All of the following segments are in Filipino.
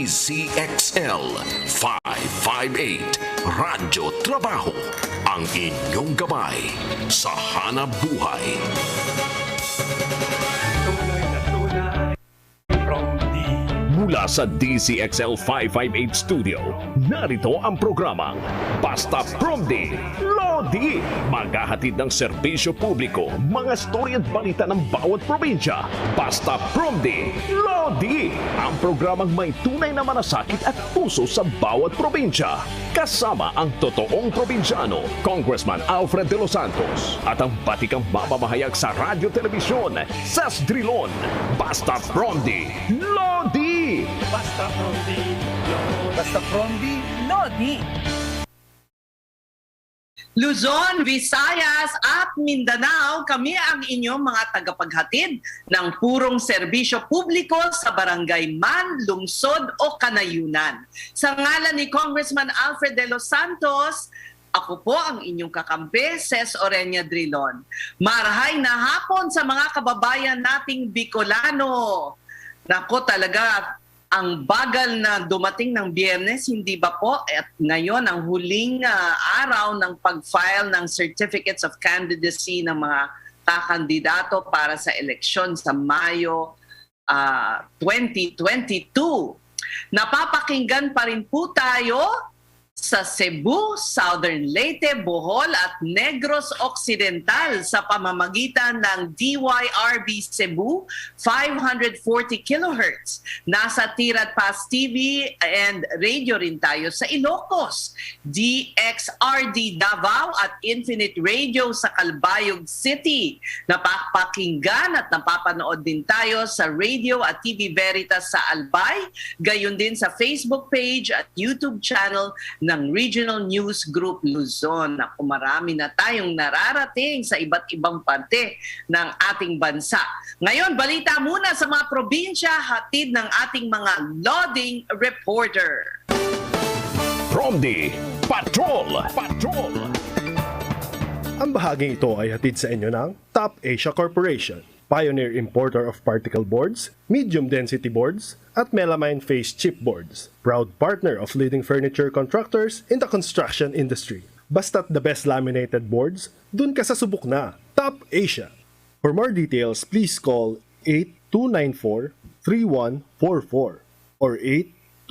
DCXL 558 Radyo Trabaho, ang inyong gabay sa hanap buhay. Mula sa DCXL 558 Studio, narito ang programang Basta Promdi, Lodi. Maghahatid ng serbisyo publiko, mga storya at balita ng bawat probinsya. Basta Promdi, Lodi. Ang programang may tunay na malasakit at puso sa bawat probinsya. Kasama ang totoong probinsyano, Congressman Alfred De Los Santos. At ang batikang mamamahayag sa radyo, telebisyon, Sas Drilon. Basta Promdi, Lodi. Basta Promdi, Basta Promdi, Lodi. Luzon, Visayas at Mindanao, kami ang inyong mga tagapaghatid ng purong serbisyo publiko sa barangay man, lungsod o kanayunan. Sa ngalan ni Congressman Alfred De Los Santos, ako po ang inyong kakampi, Ces Orenia Drilon. Marahay na hapon sa mga kababayan nating Bicolano. Nako talaga, ang bagal na dumating ng Biyernes, hindi ba po? At ngayon, ang huling araw ng pag-file ng Certificates of Candidacy ng mga kakandidato para sa eleksyon sa Mayo 2022. Napapakinggan pa rin po tayo sa Cebu, Southern Leyte, Bohol at Negros Occidental sa pamamagitan ng DYRB Cebu 540 kHz. Nasa Tirat Pass TV and radio rin tayo sa Ilocos, DXRD Davao at Infinite Radio sa Calbayog City. Napapakinggan at napapanood din tayo sa radio at TV Veritas sa Albay, gayon din sa Facebook page at YouTube channel ng Regional News Group Luzon. Ako, marami na tayong nararating sa iba't ibang parte ng ating bansa. Ngayon, balita muna sa mga probinsya, hatid ng ating mga loading reporter. Promdi Patrol. Ang bahaging ito ay hatid sa inyo ng Top Asia Corporation, pioneer importer of particle boards, medium density boards, at melamine face chipboards. Proud partner of leading furniture contractors in the construction industry. Basta't the best laminated boards, dun ka sa subok na. Top Asia. For more details, please call 8294-3144 or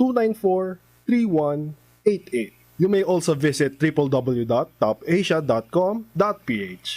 8294-3188. You may also visit www.topasia.com.ph.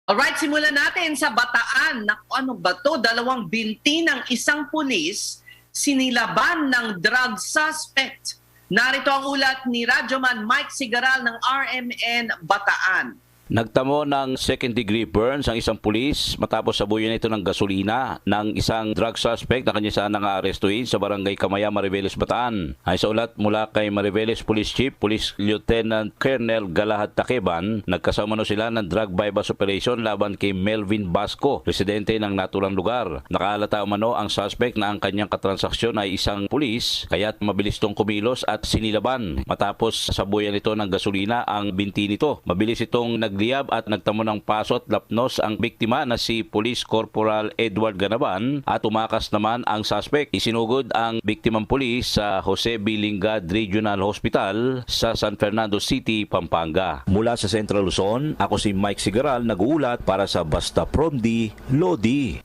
Alright, simulan natin sa Bataan. Naku, ano ba to? 2 binti ng isang pulis sinilaban ng drug suspect. Narito ang ulat ni Radyoman Mike Sigaral ng RMN Bataan. Nagtamo ng second-degree burns ang isang pulis matapos sabuyan ito ng gasolina ng isang drug suspect na kanya saan nang-aarestuhin sa barangay Kamaya, Mariveles, Bataan. Ay sa ulat mula kay Mariveles Police Chief, Police Lieutenant Colonel Galahad Takeban, nagkasama sila ng drug bypass operation laban kay Melvin Basco, residente ng naturang lugar. Nakaalata umano ang suspect na ang kanyang katransaksyon ay isang pulis, kaya't mabilis itong kumilos at sinilaban. Matapos sabuyan ito ng gasolina ang binti nito, mabilis itong nagliyab at nagtamo ng paso at lapnos ang biktima na si Police Corporal Edward Ganaban at tumakas naman ang suspect. Isinugod ang biktimang pulis sa Jose B. Lingad Regional Hospital sa San Fernando City, Pampanga. Mula sa Central Luzon, ako si Mike Sigaral, nag-uulat para sa Basta Promdi, Lodi.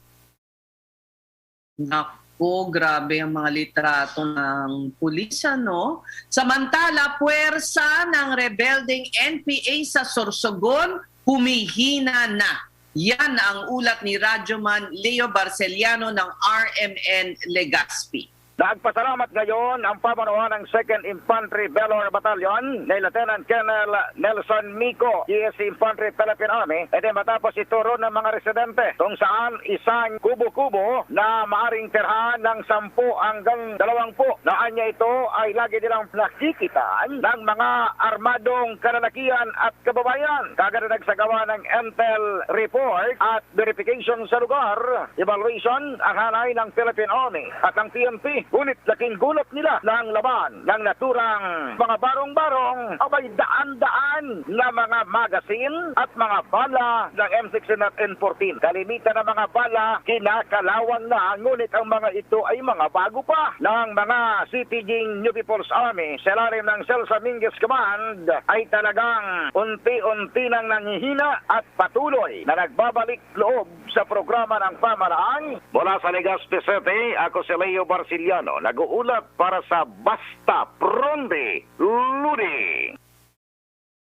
Naku, grabe ang mga litrato ng pulis, no? Samantala, puwersa ng rebelding NPA sa Sorsogon, humihina na. Yan ang ulat ni Radyoman Leo Barceliano ng RMN Legazpi. Nagpasalamat ngayon ang pamanuhan ng 2nd Infantry Belor Battalion ni Lieutenant Colonel Nelson Mico, GSC Infantry Philippine Army, matapos ituro ng mga residente kung saan isang kubo-kubo na maaring tirhan ng 10 hanggang 20 na anya ito ay lagi nilang nakikitaan ng mga armadong kananakian at kababayan. Kagad nagsagawa ng intel report at verification sa lugar, evaluation ang hanay ng Philippine Army at ng PNP City. Ngunit laking gulat nila na ang laman ng naturang mga barong-barong abay daan-daan na mga magazine at mga bala ng M16 at N14. Kalimitan ng mga bala kinakalawang na, ngunit ang mga ito ay mga bago pa ng mga CPG New People's Army sa ilalim ng Celsa Minguez Command ay talagang unti-unti nang nanghihina at patuloy na nagbabalik loob sa programa ng pamalaan. Mula sa Legazpi City, ako si Leo Barciliano, nag-uulat para sa Basta Pronde Ludi.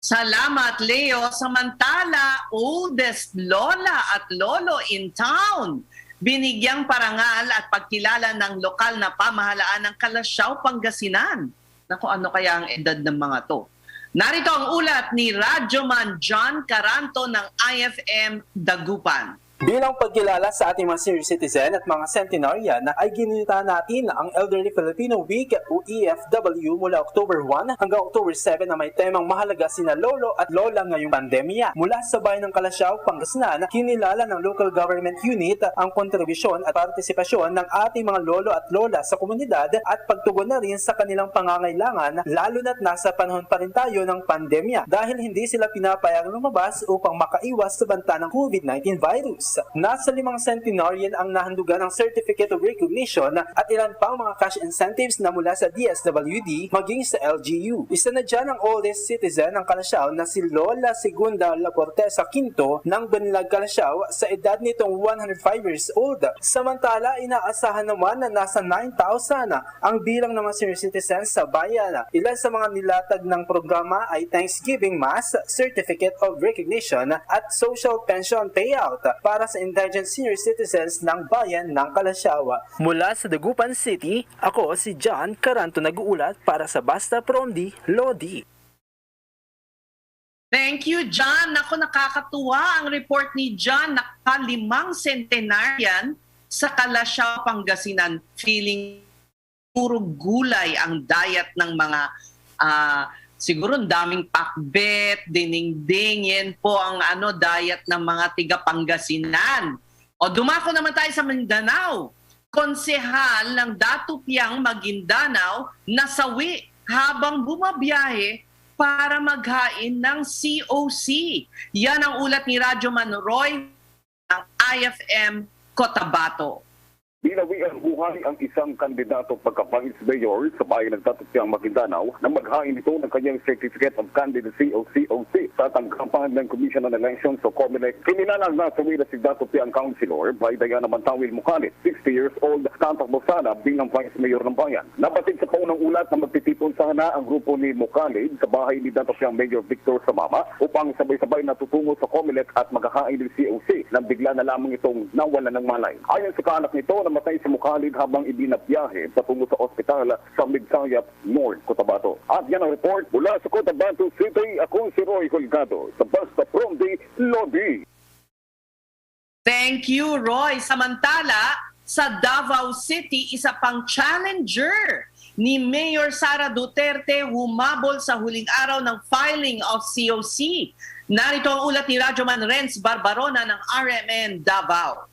Salamat, Leo. Samantala, oldest lola at lolo in town, binigyang parangal at pagkilala ng lokal na pamahalaan ng Calasiao, Pangasinan. Naku, ano kaya ang edad ng mga to? Narito ang ulat ni Radyoman John Caranto ng IFM Dagupan. Bilang pagkilala sa ating mga senior citizen at mga centenarian ay ginita natin ang Elderly Filipino Week o EFW mula October 1 hanggang October 7 na may temang mahalaga sina lolo at lola ngayong pandemya. Mula sa bayan ng Calasiao, Pangasinan, kinilala ng local government unit ang kontribusyon at partisipasyon ng ating mga lolo at lola sa komunidad at pagtugon na rin sa kanilang pangangailangan, lalo na't nasa panahon pa rin tayo ng pandemya dahil hindi sila pinapayagang lumabas upang makaiwas sa banta ng COVID-19 virus. Nasa 5 centenarian ang nahandugan ng Certificate of Recognition at ilan pang mga cash incentives na mula sa DSWD maging sa LGU. Isa na dyan ang oldest citizen ng Calasiao na si Lola Segunda Laportesa Quinto ng Banilag, Calasiao sa edad nitong 105 years old. Samantala, inaasahan naman na nasa 9,000 ang bilang ng mga senior citizens sa bayan. Ilan sa mga nilatag ng programa ay Thanksgiving Mass, Certificate of Recognition at Social Pension Payout para sa indigent senior citizens ng bayan ng Calasiao. Mula sa Dagupan City, ako si John Caranto nag-uulat para sa Basta Pronde Lodi. Thank you, John. Ako, nakakatuwa ang report ni John. Naka-5 centenarian sa Calasiao, Pangasinan. Feeling puro gulay ang diet ng mga siguro ang daming pakbet, dinengdeng, yan po ang diet ng mga tiga Pangasinan. O dumako naman tayo sa Mindanao. Konsehal ng Datupiang Maguindanao nasawi habang bumabiyahe para maghain ng COC. Yan ang ulat ni Radyoman Roy ng IFM Cotabato. Binawi ang buhay ang isang kandidato pagka-Vice Mayor sa bayan ng Datupiang Maguindanao na maghain ito ng kanyang Certificate of Candidacy o COC sa tanggapan ng Commission on Elections o COMELEC. Kinilalang nasawi na si Datupiang Councilor by Diana Mantawil Mucalit, 60 years old, tatakbo sana bilang Vice Mayor ng bayan. Nabatid sa paunang ulat na magtitipon sana ang grupo ni Mucalit sa bahay ni Datupiang Mayor Victor Samama upang sabay-sabay natutungo sa COMELEC at maghain ng COC nang bigla na lamang itong nawala ng malay. Ayon sa kaanak nito, namatay si Mucalit habang ibinabiyahe patungo sa ospital sa Migsayap North, Cotabato. At yan ang report mula sa Cotabato City. Ako si Roy Colgado sa Basta Pronde Lodi. Thank you, Roy. Samantala, sa Davao City, isa pang challenger ni Mayor Sara Duterte humabol sa huling araw ng filing of COC. Narito ang ulat ni Radyoman Renz Barbarona ng RMN Davao.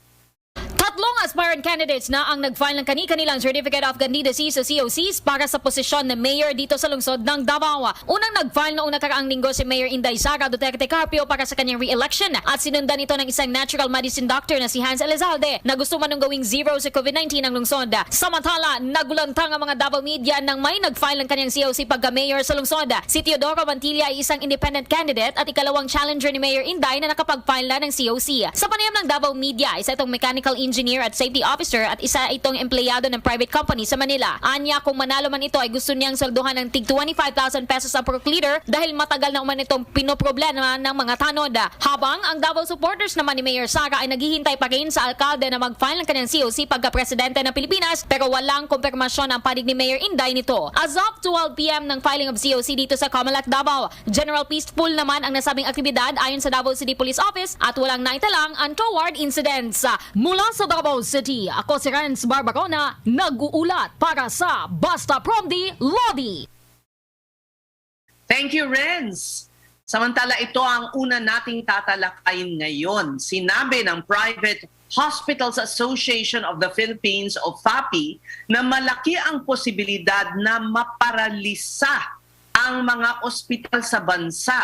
Tatlong aspirant candidates na ang nag-file ng kani-kanilang Certificate of Candidacy sa COCs para sa posisyon ng mayor dito sa lungsod ng Davao. Unang nag-file noong nakaraang linggo si Mayor Inday Sara Duterte Carpio para sa kanyang re-election at sinundan ito ng isang natural medicine doctor na si Hans Elizalde na gusto manong gawing zero sa COVID-19 ng lungsod. Samantala, nagulantang ang mga Davao media nang may nag-file ng kanyang COC pagka-mayor sa lungsod. Si Teodoro Bantilla ay isang independent candidate at ikalawang challenger ni Mayor Inday na nakapag-file na ng COC. Sa panayam ng Davao media, isa itong mechanical engineer at safety officer at isa itong empleyado ng private company sa Manila. Anya, kung manalo man ito ay gusto niyang salduhan ng tig 25,000 pesos ang per liter dahil matagal na uman itong pinoproblema ng mga tanod. Habang ang Davao supporters naman ni Mayor Sara ay naghihintay pa rin sa alkalde na mag-file ng kanyang COC pagka-presidente ng Pilipinas pero walang kumpirmasyon ang panig ni Mayor Inday nito. As of 12 p.m. ng filing of COC dito sa Comelec, Davao, general peaceful naman ang nasabing aktibidad ayon sa Davao City Police Office at walang naitalang untoward incidents. Mula sa Davao City, ako si Renz Barbarona, nag-uulat para sa Basta Pronde Lodi. Thank you, Renz. Samantala, ito ang una nating tatalakayin ngayon. Sinabi ng Private Hospitals Association of the Philippines o FAPI na malaki ang posibilidad na maparalisa ang mga ospital sa bansa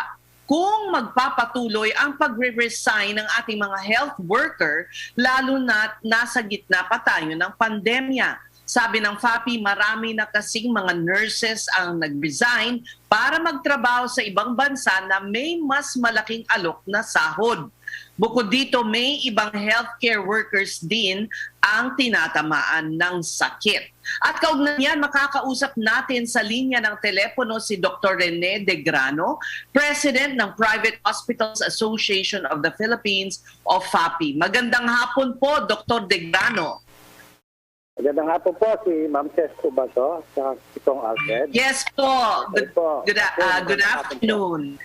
kung magpapatuloy ang pagre-resign ng ating mga health worker, lalo na nasa gitna pa tayo ng pandemya. Sabi ng FAPI, marami na kasing mga nurses ang nag-resign para magtrabaho sa ibang bansa na may mas malaking alok na sahod. Bukod dito, may ibang healthcare workers din ang tinatamaan ng sakit. At kaugnay niyan, makakausap natin sa linya ng telepono si Dr. Rene De Grano, President ng Private Hospitals Association of the Philippines o FAPI. Magandang hapon po, Dr. De Grano. Magandang hapon po si Ma'am Cess po ba to? Sa itong Alfred? Yes po. Good afternoon.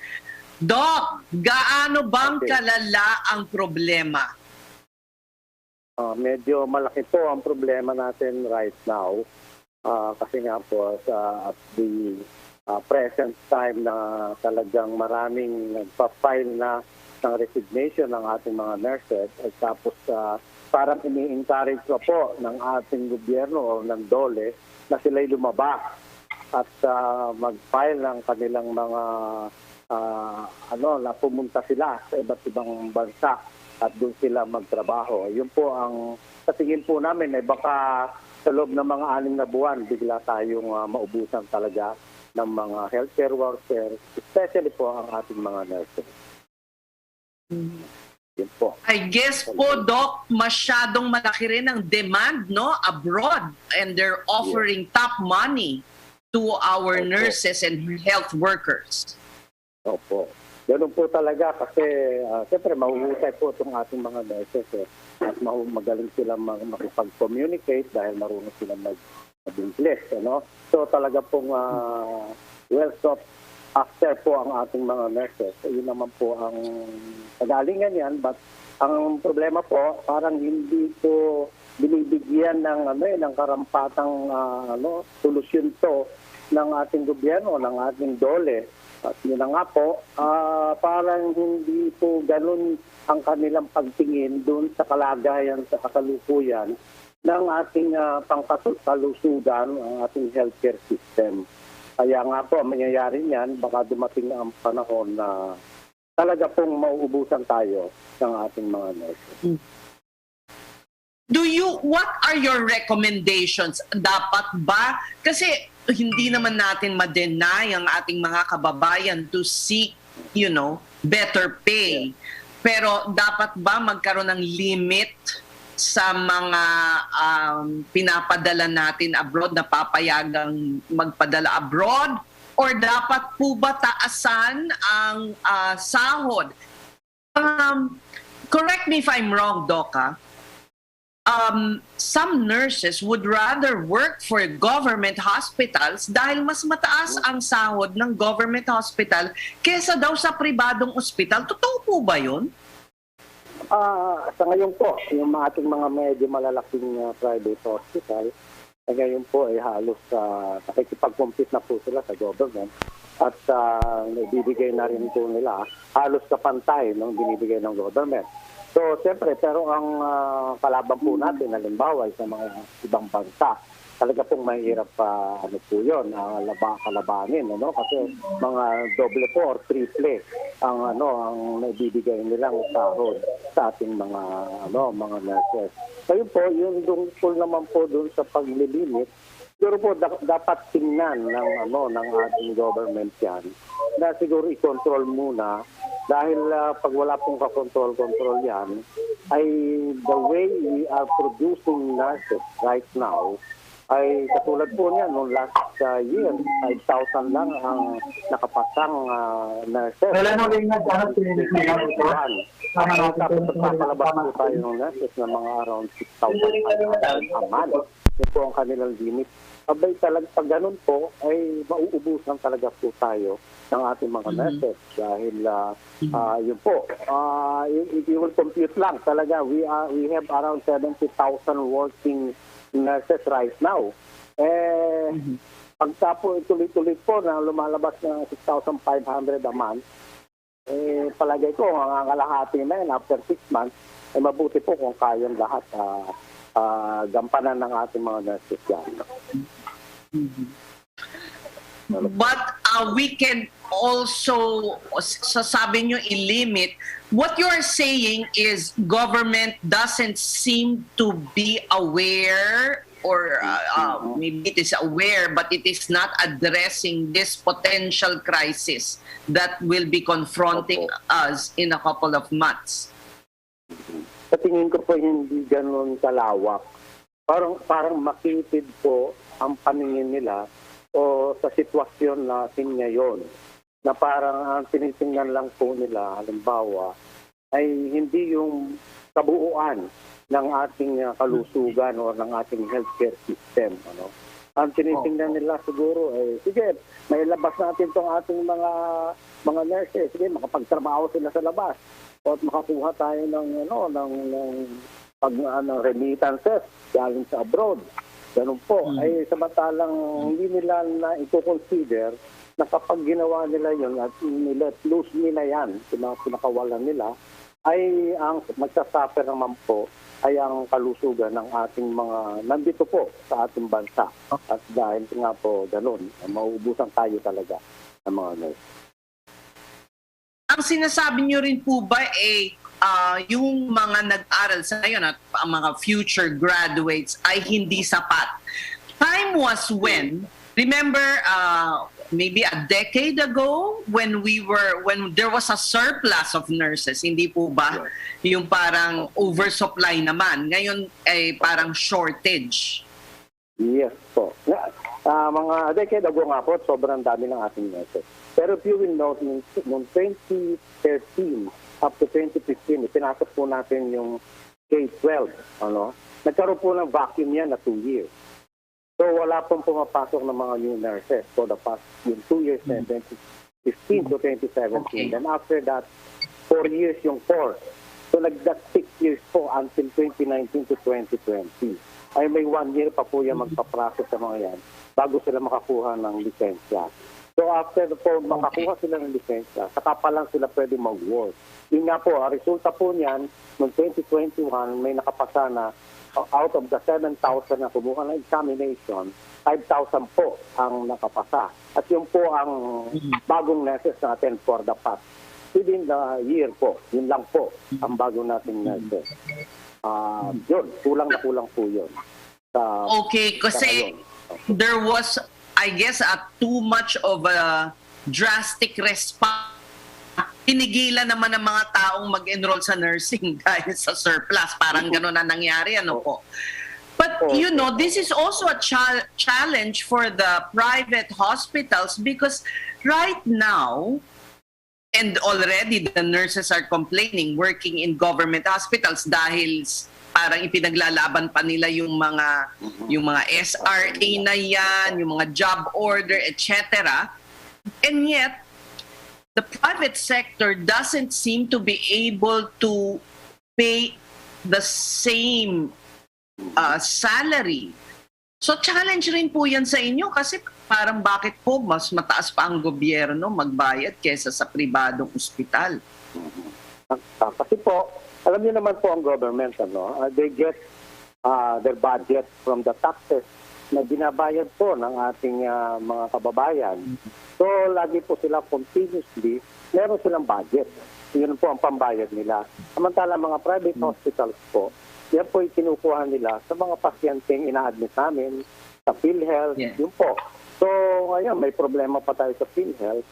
Doc, gaano bang kalala ang problema? Medyo malaki po ang problema natin right now. Kasi nga po at the present time na talagang maraming nagpa-file na ng resignation ng ating mga nurses at tapos parang ini-encourage po ng ating gobyerno o ng DOLE na sila'y lumabas at mag-file ng kanilang mga na pumunta sila sa iba't ibang bansa at doon sila magtrabaho. Yun po ang sa tingin po namin ay baka sa loob ng mga 6 na buwan bigla tayong maubusan talaga ng mga healthcare workers, especially po ang ating mga nurses. Yun po. I guess po, Doc, masyadong malaki rin ang demand abroad and they're offering top money to our nurses and health workers. Opo. Ganun po talaga kasi siyempre mahuhusay po itong ating mga nurses at magaling silang makipag-communicate dahil marunong silang mag-English. So talaga pong well sought after po ang ating mga nurses. Yun naman po ang kagalingan yan. But ang problema po, parang hindi po binibigyan ng karampatang solusyon to ng ating gobyerno, ng ating DOLE. At yun na nga po, parang hindi po ganun ang kanilang pagtingin doon sa kalagayan, sa kasalukuyan ng ating pangkalusugan, ang ating healthcare system. Kaya nga po, mangyayari niyan, baka dumating na ang panahon na talaga pong mauubusan tayo ng ating mga nurses. What are your recommendations? Dapat ba? Kasi hindi naman natin ma-deny ang ating mga kababayan to seek, better pay. Pero dapat ba magkaroon ng limit sa mga pinapadala natin abroad, na papayagang magpadala abroad? Or dapat po ba taasan ang sahod? Correct me if I'm wrong, Doc. Some nurses would rather work for government hospitals dahil mas mataas ang sahod ng government hospital kesa daw sa pribadong ospital. Totoo po ba yun? Sa ngayon po, yung ating mga medyo malalaking private hospital, ngayon po ay halos nakikipag-compete na po sila sa government at bibigay na rin po nila halos kapantay ng binibigay ng government. So, siyempre, pero ang kalaban po natin, halimbawa, sa mga ibang bansa, talaga pong mahirap po yun, kalabanin, kasi mga doble po or triple ang naibibigay nilang sahod sa ating mga nurses. Kaya po, yung tungkol naman po doon sa paglilimit, siguro po dapat tingnan ng ating government yan na siguro i-control muna dahil pag wala pong ka-control yan ay the way we are producing nurses right now ay katulad po niya noong last year 5,000 lang ang nakapasang nurses. Tapos nagpapalabas po tayo ng nurses na mga around 6,500 a month. Ito po ang kanilang limit. Abay talaga pag ganun po ay mauubusan talaga po tayo ng ating mga nurses dahil yun po you will compute lang talaga we have around 70,000 working nurses right now. Pagka po tuloy-tuloy po na lumalabas ng 6,500 a month, palagay ko, ang kalahati na yun after 6 months, mabuti po kung kayang lahat gampanan ng ating mga nurses yan. But we can also, sasabi nyo, i-limit. What you're saying is government doesn't seem to be aware, or maybe it is aware, but it is not addressing this potential crisis that will be confronting us in a couple of months. Sa tingin ko po hindi ganun kalawak. Parang makitid po ang paningin nila o sa sitwasyon natin ngayon na parang ang tinitingnan lang po nila halimbawa ay hindi yung kabuuan ng ating kalusugan o ng ating healthcare system. Ang tinitingnan nila siguro ay sige, may labas natin tong ating mga nurses, sige, makapagtrabaho sila sa labas o makakuha tayo ng remittances galing sa abroad. Ganun po. Ay samantalang hindi nila na i-consider na kapag ginawa nila yun at let loose nila yan, pinakawalan nila, ay ang magsasuffer naman po ay ang kalusugan ng ating mga nandito po sa ating bansa. At dahil nga po ganun, mauubusan tayo talaga ng mga nurse. Ang sinasabi nyo rin po ba yung mga nag-aral sa ngayon at ang mga future graduates ay hindi sapat? Time was when, remember maybe a decade ago when there was a surplus of nurses, hindi po ba? Yung parang oversupply naman. Ngayon ay parang shortage. Yes po. Mga decade ago nga po, sobrang dami ng ating nurses. Pero if you will note, noong 2013 up to 2015, pinasok po natin yung K-12. Nagkaroon po ng vacuum yan na 2 years. So wala pong pumapasok ng mga new nurses for the past 2 years, 2015 to 2017. Okay. Then after that, 4 years yung course. So nag-6 years po until 2019 to 2020. Ay may 1 year pa po yan magpaprocess sa mga yan bago sila makakuha ng lisensya. So after po makakuha sila ng lisensya, saka pa lang sila pwede mag-work. Yun nga po, ang resulta po niyan, noong 2021, may nakapasa na out of the 7,000 na kumuha ng examination, 5,000 po ang nakapasa. At yun po ang bagong nurses natin for the past within the year po. Yun lang po ang bagong nating nurses. Yun, kulang na kulang po yun. Okay, kasi there was, I guess, too much of a drastic response. Pinigilan naman ng mga taong mag-enroll sa nursing dahil sa surplus. Parang gano'n na nangyari, po. But, this is also a challenge for the private hospitals because right now, and already the nurses are complaining working in government hospitals dahil parang ipinaglalaban pa nila yung mga SRA na yan, yung mga job order, etc. And yet, the private sector doesn't seem to be able to pay the same salary. So challenge rin po yan sa inyo kasi parang bakit po mas mataas pa ang gobyerno magbayad kaysa sa pribadong ospital? Kasi po, alam niyo naman po ang government, they get their budget from the taxes na binabayad po ng ating mga kababayan. So, lagi po sila continuously, meron silang budget. Yun po ang pambayad nila. Samantala, mga private hospitals po, yan po kinukuha nila sa mga pasyenteng ina-admit namin, sa PhilHealth, yun po. So, ngayon, may problema pa tayo sa PhilHealth.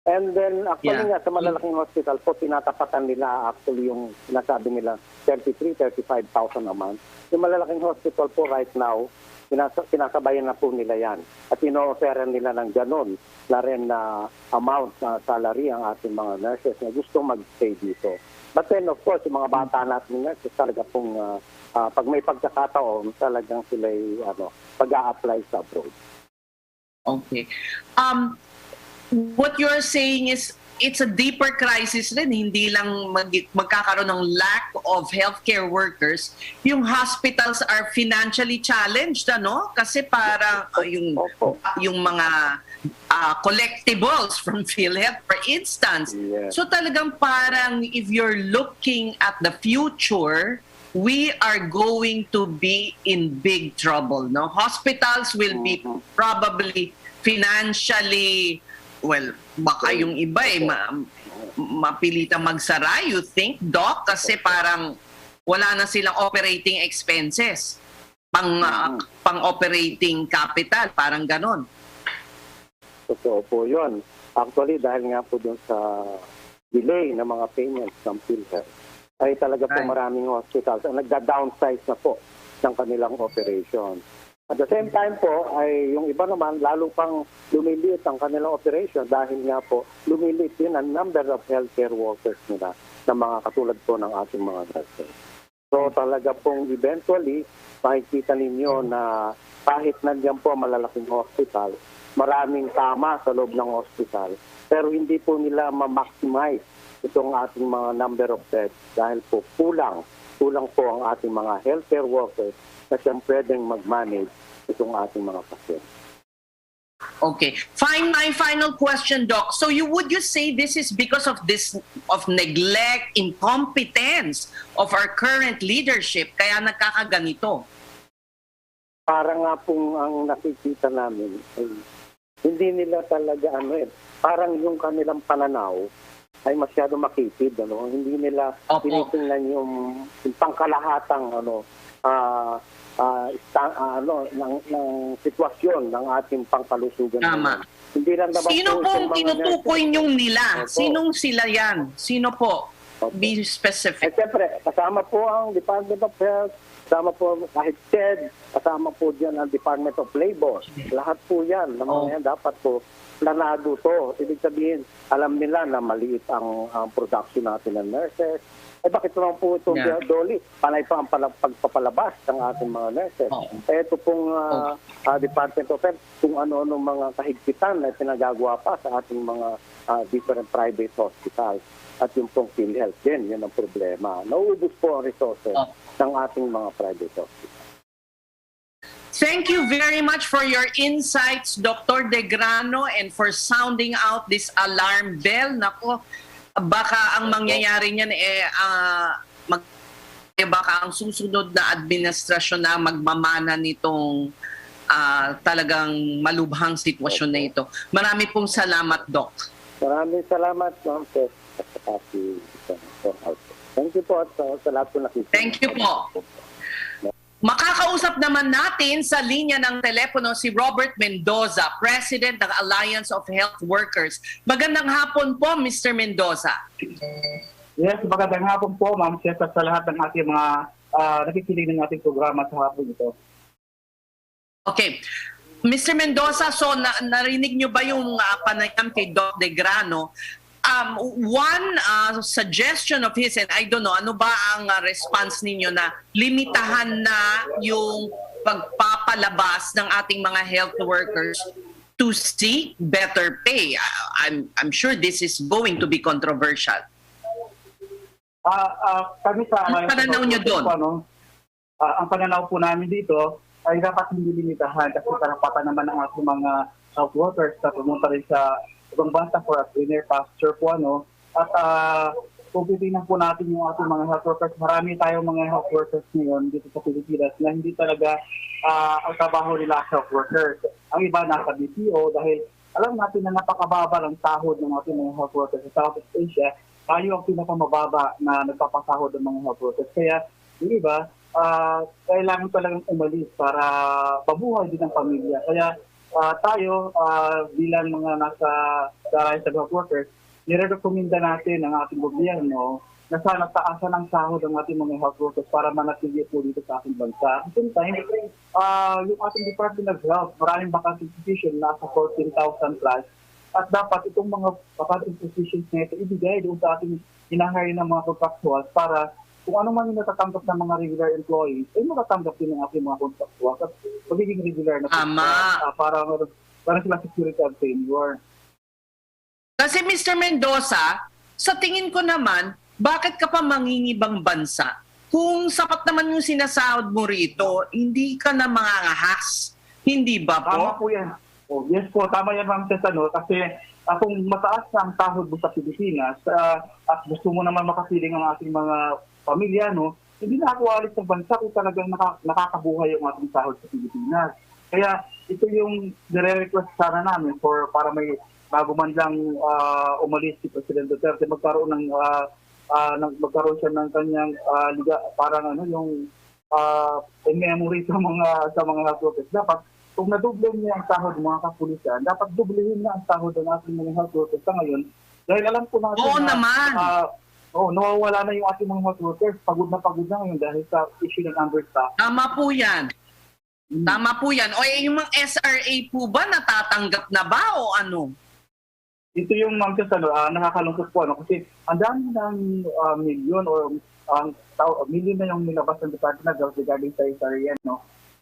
And then, actually nga, sa malalaking hospital po, tinatapatan nila actually yung sinasabi nila 33,000-35,000 a month. Yung malalaking hospital po right now, sinasabayan na po nila yan. At ino-offeran nila ng ganon na rin na amount na salary ang ating mga nurses na gusto mag-stay dito. But then, of course, yung mga bata natin nurses talaga pong pag may pagkakataon, talagang sila pag-a-apply sa abroad. Okay. What you're saying is it's a deeper crisis rin. Hindi lang magkakaroon ng lack of healthcare workers. Yung hospitals are financially challenged, ano? Kasi para yung mga collectibles from PhilHealth, for instance. Yes. So talagang parang if you're looking at the future, we are going to be in big trouble. No, hospitals will be probably financially, well, baka yung iba mapilitang magsara, you think, Doc? Kasi parang wala na silang operating expenses, pang-operating capital, parang ganon. Totoo po yun. Actually, dahil nga po dun sa delay ng mga payments ng PhilHealth, ay talaga po maraming hospitals ang nagda-downsize na po ng kanilang operation. At the same time po, ay yung iba naman, lalo pang lumiliit ang kanilang operation dahil nga po, lumiliit din ang number of healthcare workers nila na mga katulad po ng ating mga nurses. So talaga pong eventually, makikita ninyo na kahit nandiyan po malalaking hospital, maraming tama sa loob ng hospital, pero hindi po nila ma-maximize itong ating mga number of beds dahil po kulang po ang ating mga healthcare workers na siyang pwedeng mag-manage itong ating mga pasyente. Okay. My final question, Doc. So would you say this is because of neglect, incompetence of our current leadership, kaya nagkakaganito? Parang nga pong ang nakikita namin, hindi nila talaga parang yung kanilang pananaw ay masyado makitid, hindi nila tinitingnan yung pangkalahatang ng sitwasyon ng ating pangkalusugan. Tama. Hindi lang naman sino po pong tinutukoy niyong nila? Opo. Sinong sila yan? Sino po? Be specific. Siyempre, kasama po ang Department of Health, kasama po kahit SED, kasama po dyan ang Department of Labor. Lahat po yan. Yan dapat po planado to. Ibig sabihin, alam nila na maliit ang production natin ng nurses. Bakit naman po itong Dolly? Panay pa ang pagpapalabas ng ating mga nurses. Ito pong Department of Health, kung ano-ano mga kahigpitan na pinagagawa pa sa ating mga different private hospitals. At yung pong PhilHealth din, yun ang problema. Nauubos po ang resources ng ating mga private hospitals. Thank you very much for your insights, Dr. De Grano, and for sounding out this alarm bell. Nako, baka ang mangyayari niyan baka ang susunod na administrasyon na magmamana nitong talagang malubhang sitwasyon na ito. Marami pong salamat, Doc. Maraming salamat, Ma'am Tess. Thank you po sa lahat po nakikita. Thank you po. Makakausap naman natin sa linya ng telepono si Robert Mendoza, President ng Alliance of Health Workers. Magandang hapon po, Mr. Mendoza. Yes, magandang hapon po, Ma'am Chef, at sa lahat ng ating mga nakikinig ng ating programa sa hapon ito. Okay. Mr. Mendoza, so narinig nyo ba yung panayam kay Doc De Grano? One suggestion of his, and I don't know, ano ba ang response ninyo na limitahan na yung pagpapalabas ng ating mga health workers to seek better pay? I'm sure this is going to be controversial. Kami sa Ano pananaw nyo doon? Ang pananaw po namin dito ay dapat hindi limitahan kasi karapatan naman ng ating mga health workers na pumunta rin sa ibang bansa for a greener pasture po at kung titignan po natin yung ating mga health workers, marami tayong mga health workers ngayon dito sa Pilipinas na hindi talaga ang trabaho nila health workers. Ang iba nasa BPO dahil alam natin na napakababa ng sahod ng ating mga health workers sa Southeast Asia. Tayo ang pinakamababa na nagpapasahod ng mga health workers. Kaya yung iba, kailangan talagang umalis para pabuhay din ang pamilya. Kaya tayo bilang mga nasa Alliance of Health Workers, nirekomenda natin ang ating gobyerno na sana taasan ang sahod ng ating mga health workers para manatili po dito sa ating bansa. At the same time, yung ating Department of Health, maraming vacancy position, nasa 14,000 plus. At dapat itong mga vacancy positions na ito ibigay doon sa ating hinahari ng mga contractuals para kung ano man yung natatanggap ng mga regular employees, ay matatanggap din ng ating mga contractuals at magiging regular na para sila security and tenure. Kasi Mr. Mendoza, sa tingin ko naman, bakit ka pa mangingibang bansa? Kung sapat naman yung sinasahod mo rito, hindi ka na mangangahas. Hindi ba po? Tama po yan. Oh, yes po, tama yan Ma'am Tess, kasi kung mataas na ang sahod mo sa Pilipinas at gusto mo naman makapiling ang ating mga pamilya, hindi na ako alis sa bansa kung talagang nakakabuhay yung ating sahod sa Pilipinas. Kaya ito yung nire-request sana namin para may bago man lang umalis si President Duterte, magkaroon siya ng kanyang parang yung in memory sa mga health workers. Dapat kung nadoble niya ang sahod ng mga kapulisan, dapat doblehin na ang sahod ng ating mga health workers sa ngayon. Dahil alam po natin nawawala na yung ating mga health workers. Pagod na ngayon dahil sa issue ng understaff. Tama po yan. Tama po yan. O yung mga SRA po ba natatanggap na ba o ano? Ito yung Ma'am Tess, nakakalungkot po kasi ang dami ng milyon o milyon na yung nilabas ng Department of Health regarding sa SRA,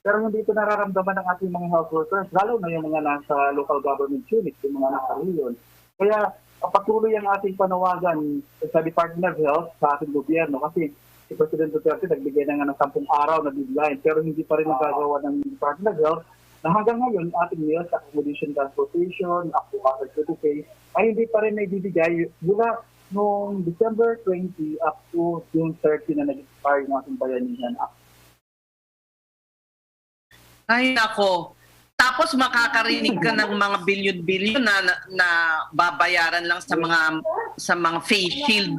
Pero hindi ito nararamdaman ng ating mga health workers, lalo na yung mga nasa local government units, yung mga nasa region. Kaya patuloy ang ating panawagan sa Department of Health sa ating gobyerno kasi si President Duterte nagbigay na nga ng 10 araw na deadline pero hindi pa rin nagagawa ng Department of Health na hanggang ngayon ating meals, accommodation, transportation, aquaculture certificate ay hindi pa rin naibibigay mula noong December 20 up to June 30 na nag-expire ng ating Bayanihan Act. Ay nako. Tapos makakarinig ka ng mga bilyon-bilyon na babayaran lang sa mga face shield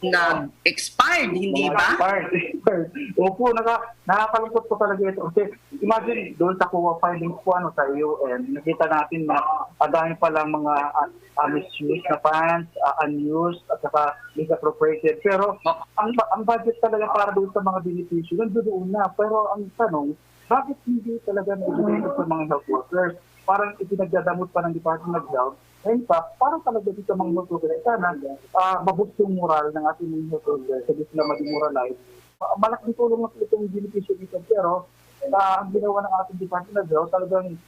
na expired, hindi ba? Expired. Opo, nakakalungkot po talaga ito. Kasi imagine, doon sa COA findings po sa UN, nakita natin na dahil pa lang mga misused na funds, unused, at saka misappropriated. Pero ang budget talaga para doon sa mga beneficyo, nandoon na. Pero ang tanong, bakit hindi talaga naibigay sa mga health workers? Parang ipinagdadamot pa ng Department of Health. In fact, parang talaga dito sa mga health workers, sana maboost yung moral ng ating mga health workers, sabi sila ma-demoralize. Malaking tulong na itong beneficyo dito. Pero ang ginawa ng ating Department of Health, talagang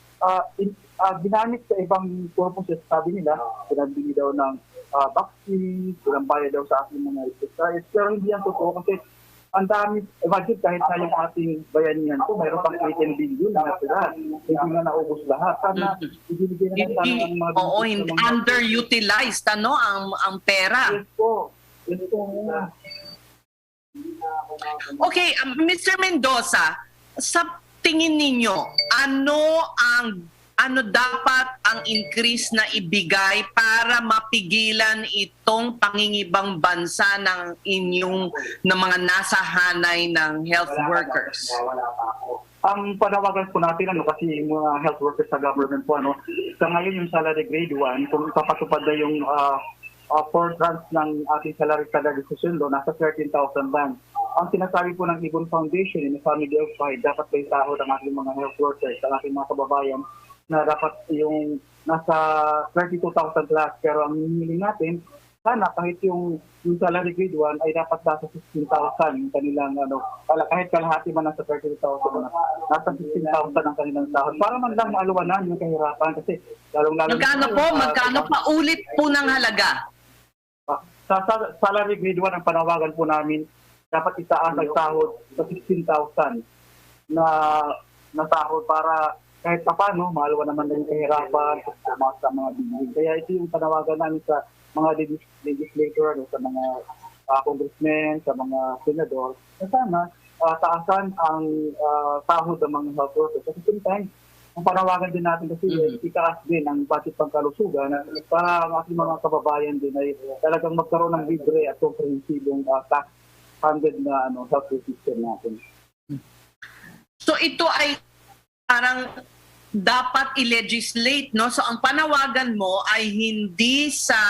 ginamit sa ibang purposes. Sabi nila, pinagbili daw ng vaccine, pinambayad daw sa ating mga exercise. Pero hindi yan totoo kasi ang dami, imagine kahit na yung ating bayanihan ko, mayroon pang 18 billion na sila. Hindi na naubos lahat. Sana ibibigay na lang ang mga... Oo, underutilized ang pera. Yes po. Yes po. Okay, Mr. Mendoza, sa tingin ninyo, ano dapat ang increase na ibigay para mapigilan itong pangingibang bansa ng mga nasa hanay ng health workers? Ang panawagan po natin, kasi yung mga health workers sa government po, sa ngayon yung salary grade 1, kung ipapatupad na yung 4 grants ng ating salary decision law, nasa 13,000 band. Ang sinasabi po ng Ibon Foundation in the Family of Five, dapat may sahod ang ating mga health workers, ang ating mga kababayan, na dapat yung nasa 32,000 plus. Pero ang hinihiling natin, sana kahit yung salary grade 1 ay dapat nasa 16,000 yung kanilang kahit kalahati man nasa 32,000 na, nasa 16,000 ang kanilang sahod. Para man lang maaluwanan yung kahirapan kasi lalong-lalo... Magkano pa ulit po ng halaga? Sa salary grade 1 ang panawagan po namin, dapat itaas ang sahod sa 16,000 na sahod para kahit pa paano, maalawa naman na yung kahirapan sa mga bigay. Kaya ito yung panawagan namin sa mga legislator, sa mga congressmen, sa mga senador, na sana taasan ang sahod ng mga health workers. At the same time, ang panawagan din natin kasi itaas din ang budget pangkalusugan para ang ating mga kababayan din ay talagang magkaroon ng libre at komprehensibong tax-funded na healthcare system natin. So ito ay parang dapat i-legislate, no? So ang panawagan mo ay hindi sa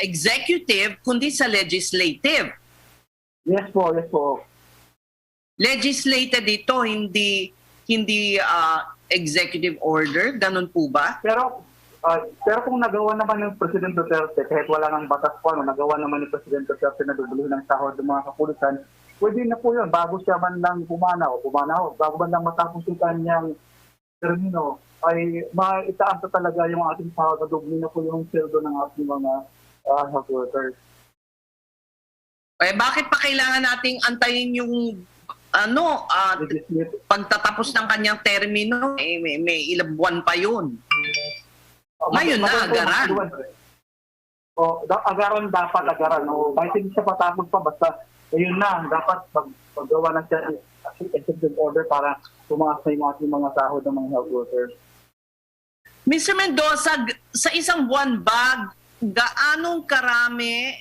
executive kundi sa legislative. Yes po, yes po. Legislated ito, hindi executive order, ganun po ba? Pero kung nagawa naman ng President Duterte, kahit wala ng batas po, nagawa naman ni President Duterte na dubluhin ng sahod ng mga kapulisan, pwede na po yun, bago siya man lang pumanaw, bago man lang matapos yung kanyang termino, ay maitaas na talaga yung ating sahod, doble na po yung sweldo ng ating mga health workers. Eh, bakit pa kailangan nating antayin yung pagtatapos ng kanyang termino? Eh, may ilang buwan pa yun. Ngayon na, agaran. Agaran dapat, agaran. Kahit hindi siya patapos pa, basta ayun na, dapat paggawa na siya executive order para tumaas na yung ating mga sahod ng mga health workers. Mr. Mendoza, sa isang buwan ba, gaanong karami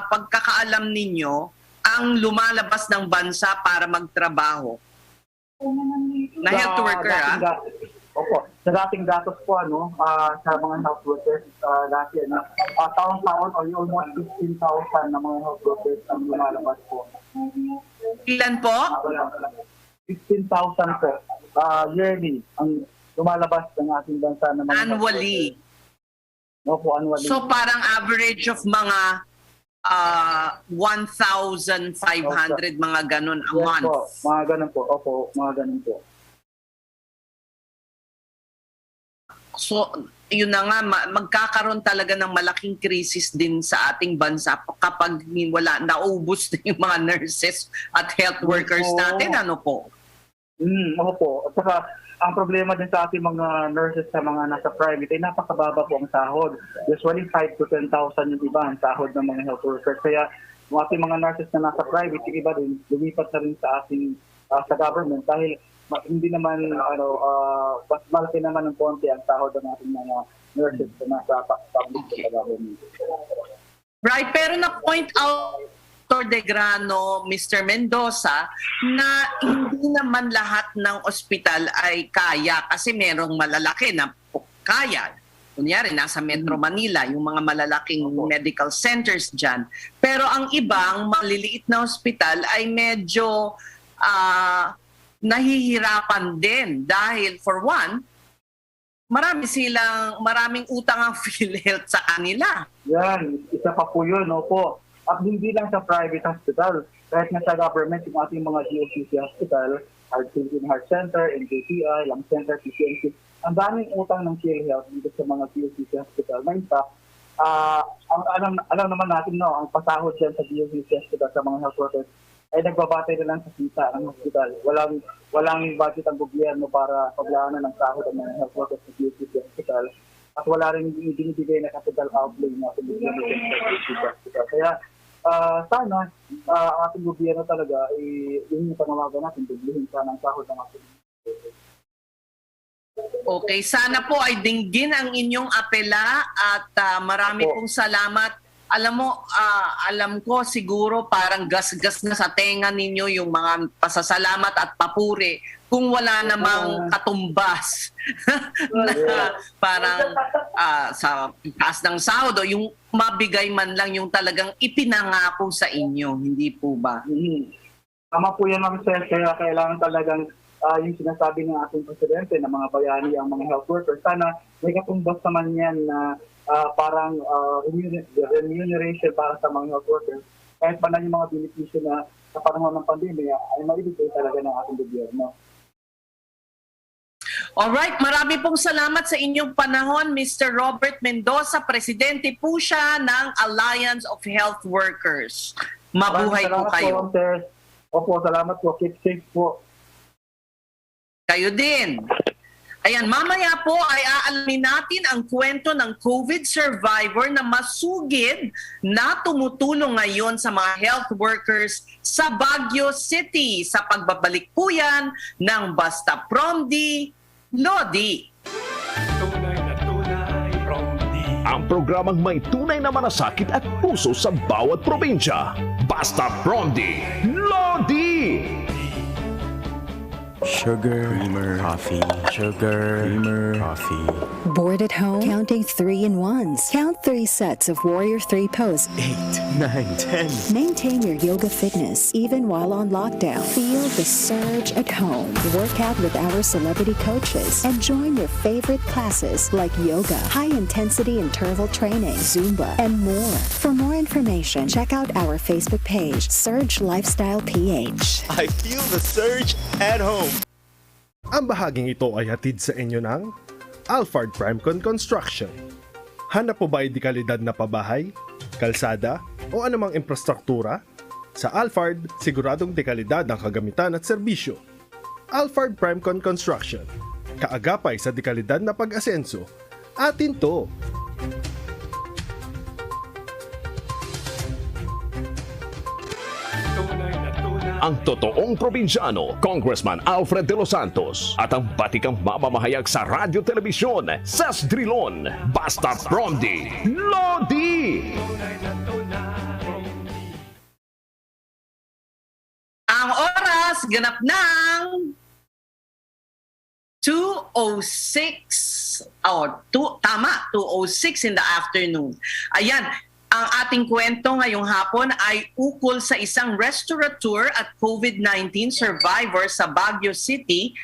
pagkakaalam ninyo ang lumalabas ng bansa para magtrabaho? Na health worker, Opo, sa dating datos po, sa mga health workers, dati, taon-taon, almost 15,000 na mga health workers ang lumalabas po. Ilan po? 15,000 po, yearly, ang lumalabas ng ating bansa na mga Annually. Opo, annually. So parang average of mga 1,500 mga ganun a month. Po, mga ganun po. Opo, mga ganun po. So, yun na nga, magkakaroon talaga ng malaking krisis din sa ating bansa kapag naubos na yung mga nurses at health workers natin. Ano po? Opo. At saka, ang problema din sa ating mga nurses sa mga nasa private ay napakababa po ang sahod. Usually 5 to 10,000 yung iba ang sahod ng mga health workers. Kaya yung ating mga nurses na nasa private, yung iba din, lumipat na rin sa ating sa government dahil hindi naman mas malaki naman ng konti ang sahod ng ating mga nurses na nasa public sa government. Right, pero na-point out Dr. Degrano, Mr. Mendoza, na hindi naman lahat ng ospital ay kaya kasi merong malalaki na kaya. Kunyari, nasa Metro Manila, yung mga malalaking medical centers dyan. Pero ang ibang maliliit na ospital ay medyo nahihirapan din dahil for one, maraming utang ang PhilHealth sa kanila. Yan, isa pa po yun, opo. At hindi lang sa private hospital, kahit na sa government, yung ating mga GOCC hospital, Heart Center, NKTI, Lung Center, PCNC, ang daming utang ng PhilHealth dito sa mga GOCC hospital. Na in fact, alam naman natin, ang pasahod dyan sa GOCC hospital sa mga health workers ay nagbabatay na lang sa kita ng hospital. Walang budget ang gobyerno para paglaanan ng sahod ng mga health workers sa GOCC hospital. At wala rin binibigay na capital outlay na sa gobyerno sa GOCC hospital. Kaya, sana ang ating gobyerno talaga yun yung panawagan natin, biblihin sana ang sahod ng ating Okay, sana po ay dinggin ang inyong apela at marami pong salamat. Alam ko siguro parang gas-gas na sa tenga ninyo yung mga pasasalamat at papuri kung wala namang katumbas na parang sa taas ng sahod o yung mabigay man lang yung talagang ipinangako sa inyo, hindi po ba? Tama po yan, Ma'am Sir, kaya kailangan talagang yung sinasabi ng ating presidente na mga bayani ang mga health workers. Sana may katumbas naman yan na parang remuneration para sa mga health workers. Kahit pa na yung mga benepisyo na sa panahon ng pandemya ay maibigay talaga ng ating gobyerno. Alright, marami pong salamat sa inyong panahon, Mr. Robert Mendoza. Presidente po siya ng Alliance of Health Workers. Mabuhay po kayo. Sir. Opo, salamat po. Keep safe po. Kayo din. Ayan, mamaya po ay aalamin natin ang kwento ng COVID survivor na masugid na tumutulong ngayon sa mga health workers sa Baguio City sa pagbabalik po yan ng Basta Promdi Lodi. Tunay na tunay, Promdi. Ang programang may tunay na malasakit at puso sa bawat probinsya. Basta Promdi Lodi. Sugar, creamer, coffee. Sugar, creamer, coffee. Bored at home? Counting 3-in-1s. Count 3 sets of Warrior 3 pose. 8, 9, 10. Maintain your yoga fitness even while on lockdown. Feel the surge at home. Work out with our celebrity coaches and join your favorite classes like yoga, high-intensity interval training, Zumba, and more. For more information, check out our Facebook page, Surge Lifestyle PH. I feel the surge at home. Ang bahaging ito ay hatid sa inyo ng Alphard Primecon Construction. Hanap po ba ay dekalidad na pabahay, kalsada o anumang infrastruktura? Sa Alphard, siguradong dekalidad ang kagamitan at serbisyo. Alphard Primecon Construction. Kaagapay sa dekalidad na pag-asenso. Atin to! Ang totoong probinsyano, Congressman Alfred de los Santos, at ang batikang mamamahayag sa radyo telebisyon, Sas Drilon, Basta Promdi, Lodi! Ang oras, ganap ng 2:06 2:06 in the afternoon. Ayan, ang ating kwento ngayong hapon ay ukol sa isang restaurateur at COVID-19 survivor sa Baguio City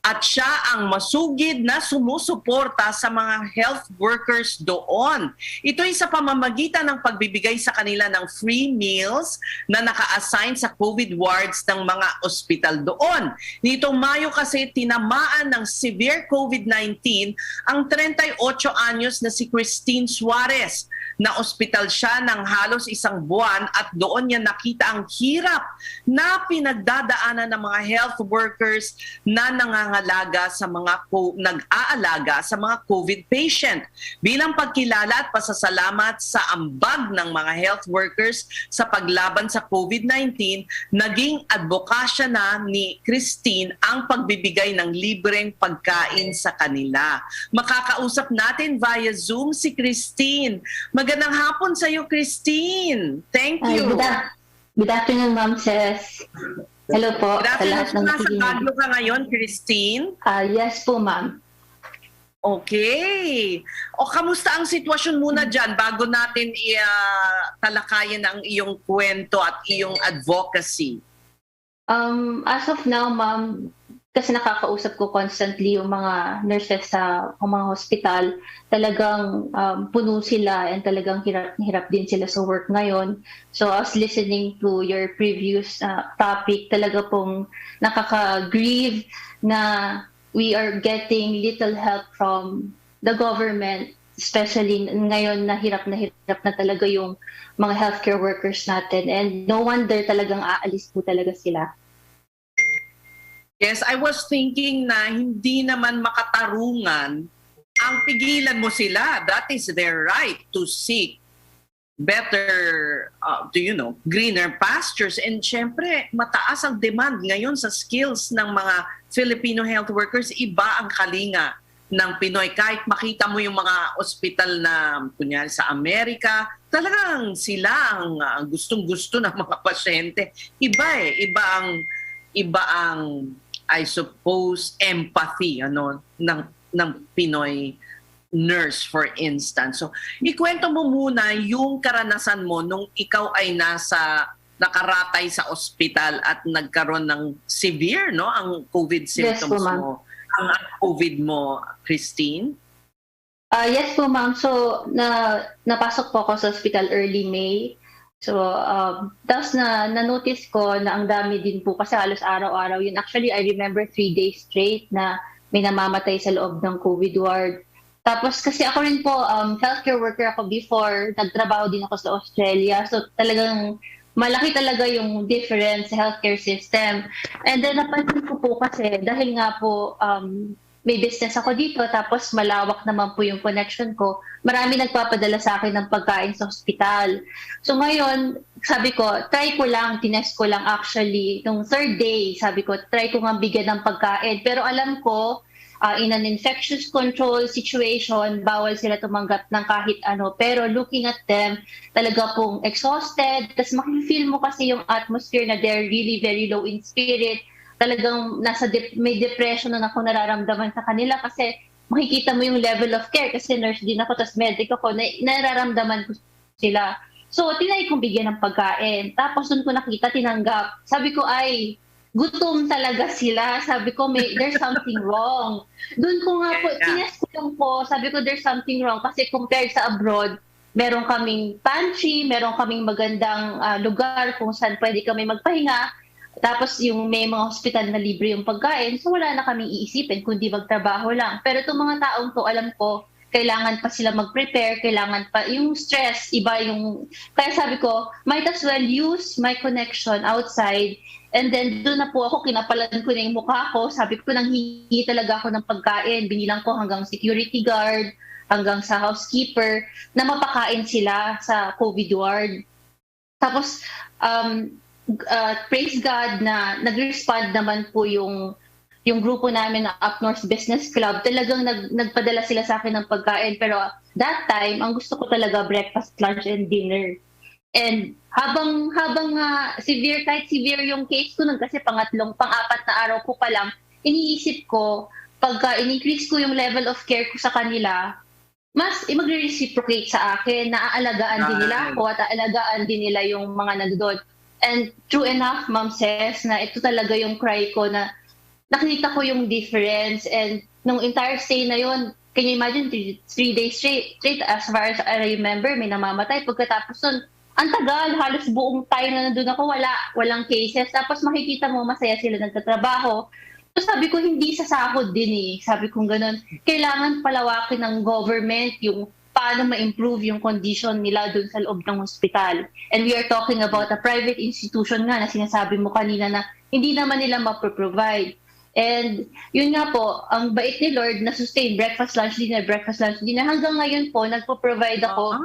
at siya ang masugid na sumusuporta sa mga health workers doon. Ito ay sa pamamagitan ng pagbibigay sa kanila ng free meals na naka-assign sa COVID wards ng mga ospital doon. Nitong Mayo kasi tinamaan ng severe COVID-19 ang 38 anyos na si Christine Suarez. Na ospital siya ng halos isang buwan at doon niya nakita ang hirap na pinagdadaanan ng mga health workers na nag-aalaga sa mga COVID patient. Bilang pagkilala at pasasalamat sa ambag ng mga health workers sa paglaban sa COVID-19, naging advokasya na ni Christine ang pagbibigay ng libreng pagkain sa kanila. Makakausap natin via Zoom si Christine. Magandang hapon sa iyo, Christine. Thank you. Good afternoon, Ma'am Ces. Hello po. Good afternoon. Nasa Baguio ka ngayon, Christine? Yes po, Ma'am. Okay. O kamusta ang sitwasyon muna dyan bago natin talakayin ang iyong kwento at iyong advocacy? As of now, Ma'am, kasi nakakausap ko constantly yung mga nurses sa mga hospital, talagang puno sila and talagang hirap din sila sa work ngayon. So I was listening to your previous topic, talaga pong nakaka-grieve na we are getting little help from the government, especially ngayon na hirap na talaga yung mga healthcare workers natin, and no wonder talagang aalis po talaga sila. Yes, I was thinking na hindi naman makatarungan ang pigilan mo sila. That is their right to seek better, greener pastures. And syempre, mataas ang demand ngayon sa skills ng mga Filipino health workers. Iba ang kalinga ng Pinoy. Kahit makita mo yung mga ospital na, kunyari sa Amerika, talagang sila ang gustong-gusto ng mga pasyente. Iba ang I suppose, empathy ng Pinoy nurse, for instance. So, ikwento mo muna yung karanasan mo nung ikaw ay nakaratay sa ospital at nagkaroon ng severe, ang COVID symptoms mo. Ang COVID mo, Christine? Yes po, ma'am. So, napasok po ako sa hospital early May. So, tapos na-notice ko na ang dami din po kasi halos araw-araw yun. Actually, I remember 3 days straight na may namamatay sa loob ng COVID ward. Tapos kasi ako rin po, healthcare worker ako before, nagtrabaho din ako sa Australia. So, talagang malaki talaga yung difference sa healthcare system. And then, napansin ko po kasi, dahil nga po, may business ako dito, tapos malawak naman po yung connection ko. Marami nagpapadala sa akin ng pagkain sa hospital. So ngayon, sabi ko, tinest ko lang actually. Nung 3rd day, sabi ko, try ko nga bigyan ng pagkain. Pero alam ko, in an infectious control situation, bawal sila tumanggap ng kahit ano. Pero looking at them, talaga pong exhausted. Tapos makifeel mo kasi yung atmosphere na they're really very low in spirit. Talagang may depression na ako nararamdaman sa kanila kasi makikita mo yung level of care kasi nurse din ako, tapos medic ako, nararamdaman ko sila. So, tinay kong bigyan ng pagkain. Tapos doon ko nakita, tinanggap. Sabi ko, ay, gutom talaga sila. Sabi ko, there's something wrong. Doon ko nga po, tinest ko lang po, sabi ko, there's something wrong kasi compared sa abroad, meron kaming pantry, meron kaming magandang lugar kung saan pwede kami magpahinga. Tapos yung may mga hospital na libre yung pagkain, so wala na kaming iisipin kundi magtrabaho lang. Pero itong mga taong to, alam ko, kailangan pa sila mag-prepare, kailangan pa, yung stress, iba yung, kaya sabi ko, might as well use my connection outside, and then doon na po ako, kinapalan ko na yung mukha ko, sabi ko, nanghingi talaga ako ng pagkain, binilang ko hanggang security guard, hanggang sa housekeeper, na mapakain sila sa COVID ward. Tapos, praise God na nag-respond naman po yung grupo namin na Up North Business Club. Talagang nagpadala sila sa akin ng pagkain. Pero that time, ang gusto ko talaga breakfast, lunch, and dinner. And habang severe, kahit severe yung case ko nun, kasi pang-apat na araw ko pa lang, iniisip ko, pagka in-increase ko yung level of care ko sa kanila, mas magre-reciprocate sa akin, naaalagaan din nila ako at aalagaan din nila yung mga nandoon. And true enough, Ma'am says, na ito talaga yung cry ko na nakita ko yung difference. And nung entire stay na yun, can you imagine, 3 days straight, as far as I remember, may namamatay. Pagkatapos nun, ang tagal, halos buong time na nandun ako, walang cases. Tapos makikita mo, masaya sila nagtatrabaho. So sabi ko, hindi sa sahod din eh. Sabi ko ganun, kailangan palawakin ng government yung paano ma-improve yung condition nila dun sa loob ng hospital. And we are talking about a private institution nga na sinasabi mo kanina na hindi naman nila mapro-provide. And yun nga po, ang bait ni Lord na sustain breakfast, lunch, dinner, breakfast, lunch, dinner. Hanggang ngayon po, nagpo-provide ako.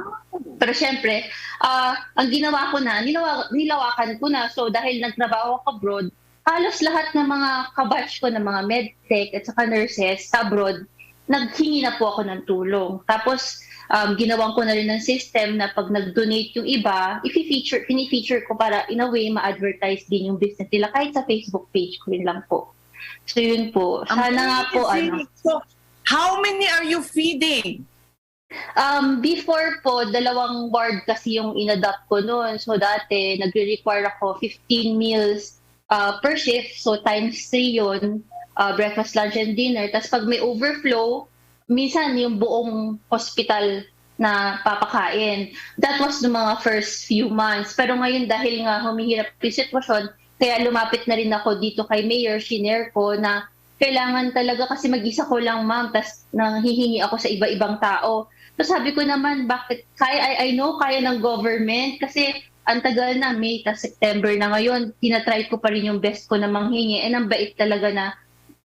Pero syempre, ang ginawa ko na, nilawakan ko na. So dahil nagtrabaho ako abroad, halos lahat ng mga kabatch ko ng mga medtech at saka nurses sa abroad, naghingi na po ako ng tulong. Tapos, ginawan ko na rin ng system na pag nag-donate yung iba, pini-feature ko para in a way ma-advertise din yung business nila kahit sa Facebook page ko rin lang po. So yun po. Sana nga po So, how many are you feeding? Before po, 2 ward kasi yung in-adopt ko noon. So dati, nagre-require ako 15 meals per shift. So times 3 yun, breakfast, lunch, and dinner. Tapos pag may overflow, minsan yung buong hospital na papakain. That was the mga first few months. Pero ngayon dahil nga humihirap yung sitwasyon, kaya lumapit na rin ako dito kay Mayor, shinare ko na kailangan talaga kasi mag-isa ko lang, ma'am, tas nanghihingi ako sa iba-ibang tao. So sabi ko naman, bakit I know kaya ng government kasi ang tagal na, May, tas September na ngayon, tinatry ko pa rin yung best ko na manghingi. And ang bait talaga na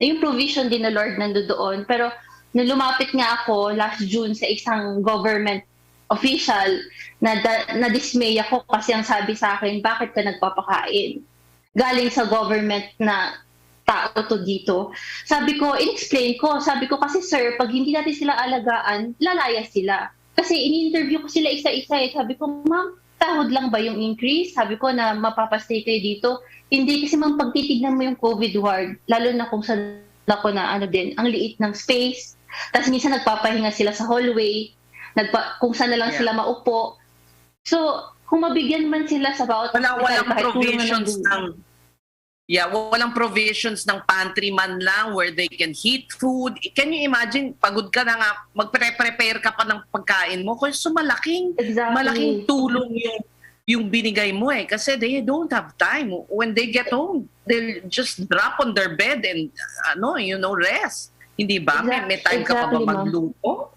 yung provision din na Lord nandoon. Pero nung lumapit nga ako last June sa isang government official, na-dismay ako kasi ang sabi sa akin, bakit ka nagpapakain? Galing sa government na tao to dito. Sabi ko, in-explain ko. Sabi ko, kasi sir, pag hindi natin sila alagaan, lalaya sila. Kasi in-interview ko sila isa-isa. Sabi ko, ma'am, sahod lang ba yung increase? Sabi ko na mapapastay kayo dito. Hindi kasi ma'am, pag titignan mo yung COVID ward, lalo na kung saan ako na ang liit ng space. Tapos minsan nagpapahinga sila sa hallway, kung saan na lang sila maupo. So, kung mabigyan man sila sa bawat walang provisions walang provisions ng pantry man lang where they can heat food. Can you imagine, pagod ka na nga, magpre-prepare ka pa ng pagkain mo, kasi malaking tulong yung binigay mo eh. Kasi they don't have time. When they get home, they'll just drop on their bed and rest. Hindi ba? May time ka pa ba magluto?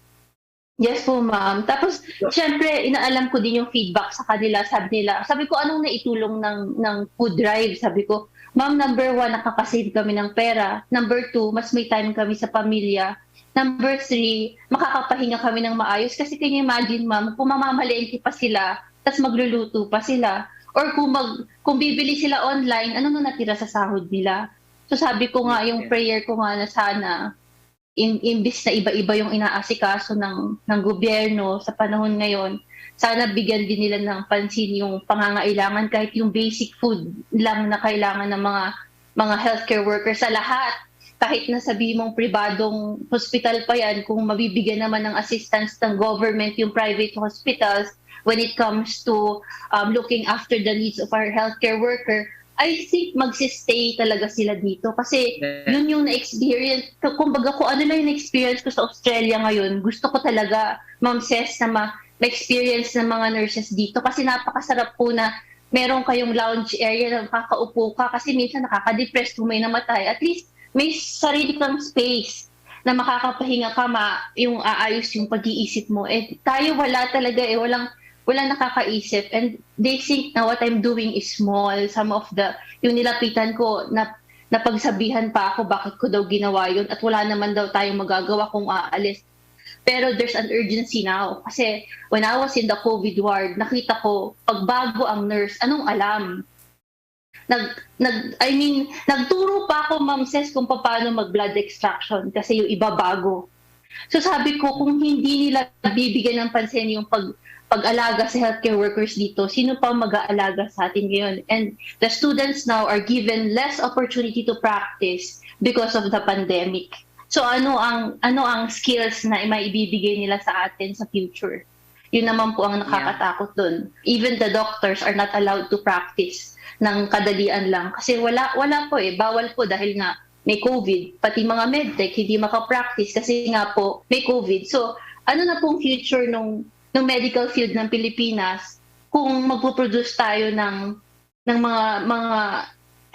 Yes po, ma'am. Tapos, syempre, inaalam ko din yung feedback sa kanila. Sabi ko, anong naitulong ng food drive? Sabi ko, ma'am, number 1, nakakasave kami ng pera. Number 2, mas may time kami sa pamilya. Number 3, makakapahinga kami ng maayos. Kasi can you imagine, ma'am, kung mamamalengke pa sila, tapos magluluto pa sila. Or kung bibili sila online, ano na natira sa sahod nila? So sabi ko nga, yung prayer ko nga na sana, imbis na iba-iba yung inaasikaso ng gobyerno sa panahon ngayon, sana bigyan din nila ng pansin yung pangangailangan, kahit yung basic food lang na kailangan ng mga healthcare workers sa lahat. Kahit na sabi mong pribadong hospital pa yan, kung mabibigyan naman ng assistance ng government yung private hospitals when it comes to looking after the needs of our healthcare worker, I think magsistay talaga sila dito kasi yun yung na-experience. Kumbaga kung ano lang yung na-experience ko sa Australia ngayon, gusto ko talaga, Ma'am Ces, na ma-experience ng mga nurses dito kasi napakasarap po na meron kayong lounge area na makakaupo ka kasi minsan nakaka-depress kung may namatay. At least may sarili kang space na makakapahinga ka, yung aayos yung pag-iisip mo. Eh, tayo wala talaga walang nakakaisip. And they think na what I'm doing is small. Some of yung nilapitan ko, napagsabihan pa ako bakit ko daw ginawa yun at wala naman daw tayong magagawa kung aalis. Pero there's an urgency now. Kasi when I was in the COVID ward, nakita ko, pagbago ang nurse, anong alam? Nagturo pa ako, Ma'am Ces, kung paano mag-blood extraction kasi yung iba bago. So sabi ko, kung hindi nila bibigyan ng pansin yung pag-alaga sa healthcare workers dito, sino pa mag-aalaga sa atin ngayon? And the students now are given less opportunity to practice because of the pandemic. So ano ang skills na maibibigay nila sa atin sa future? Yun naman po ang nakakatakot dun. Even the doctors are not allowed to practice ng kadalian lang. Kasi wala po bawal po dahil nga may COVID. Pati mga medtech hindi makapractice kasi nga po may COVID. So ano na pong future ng medical field ng Pilipinas kung magpo-produce tayo ng mga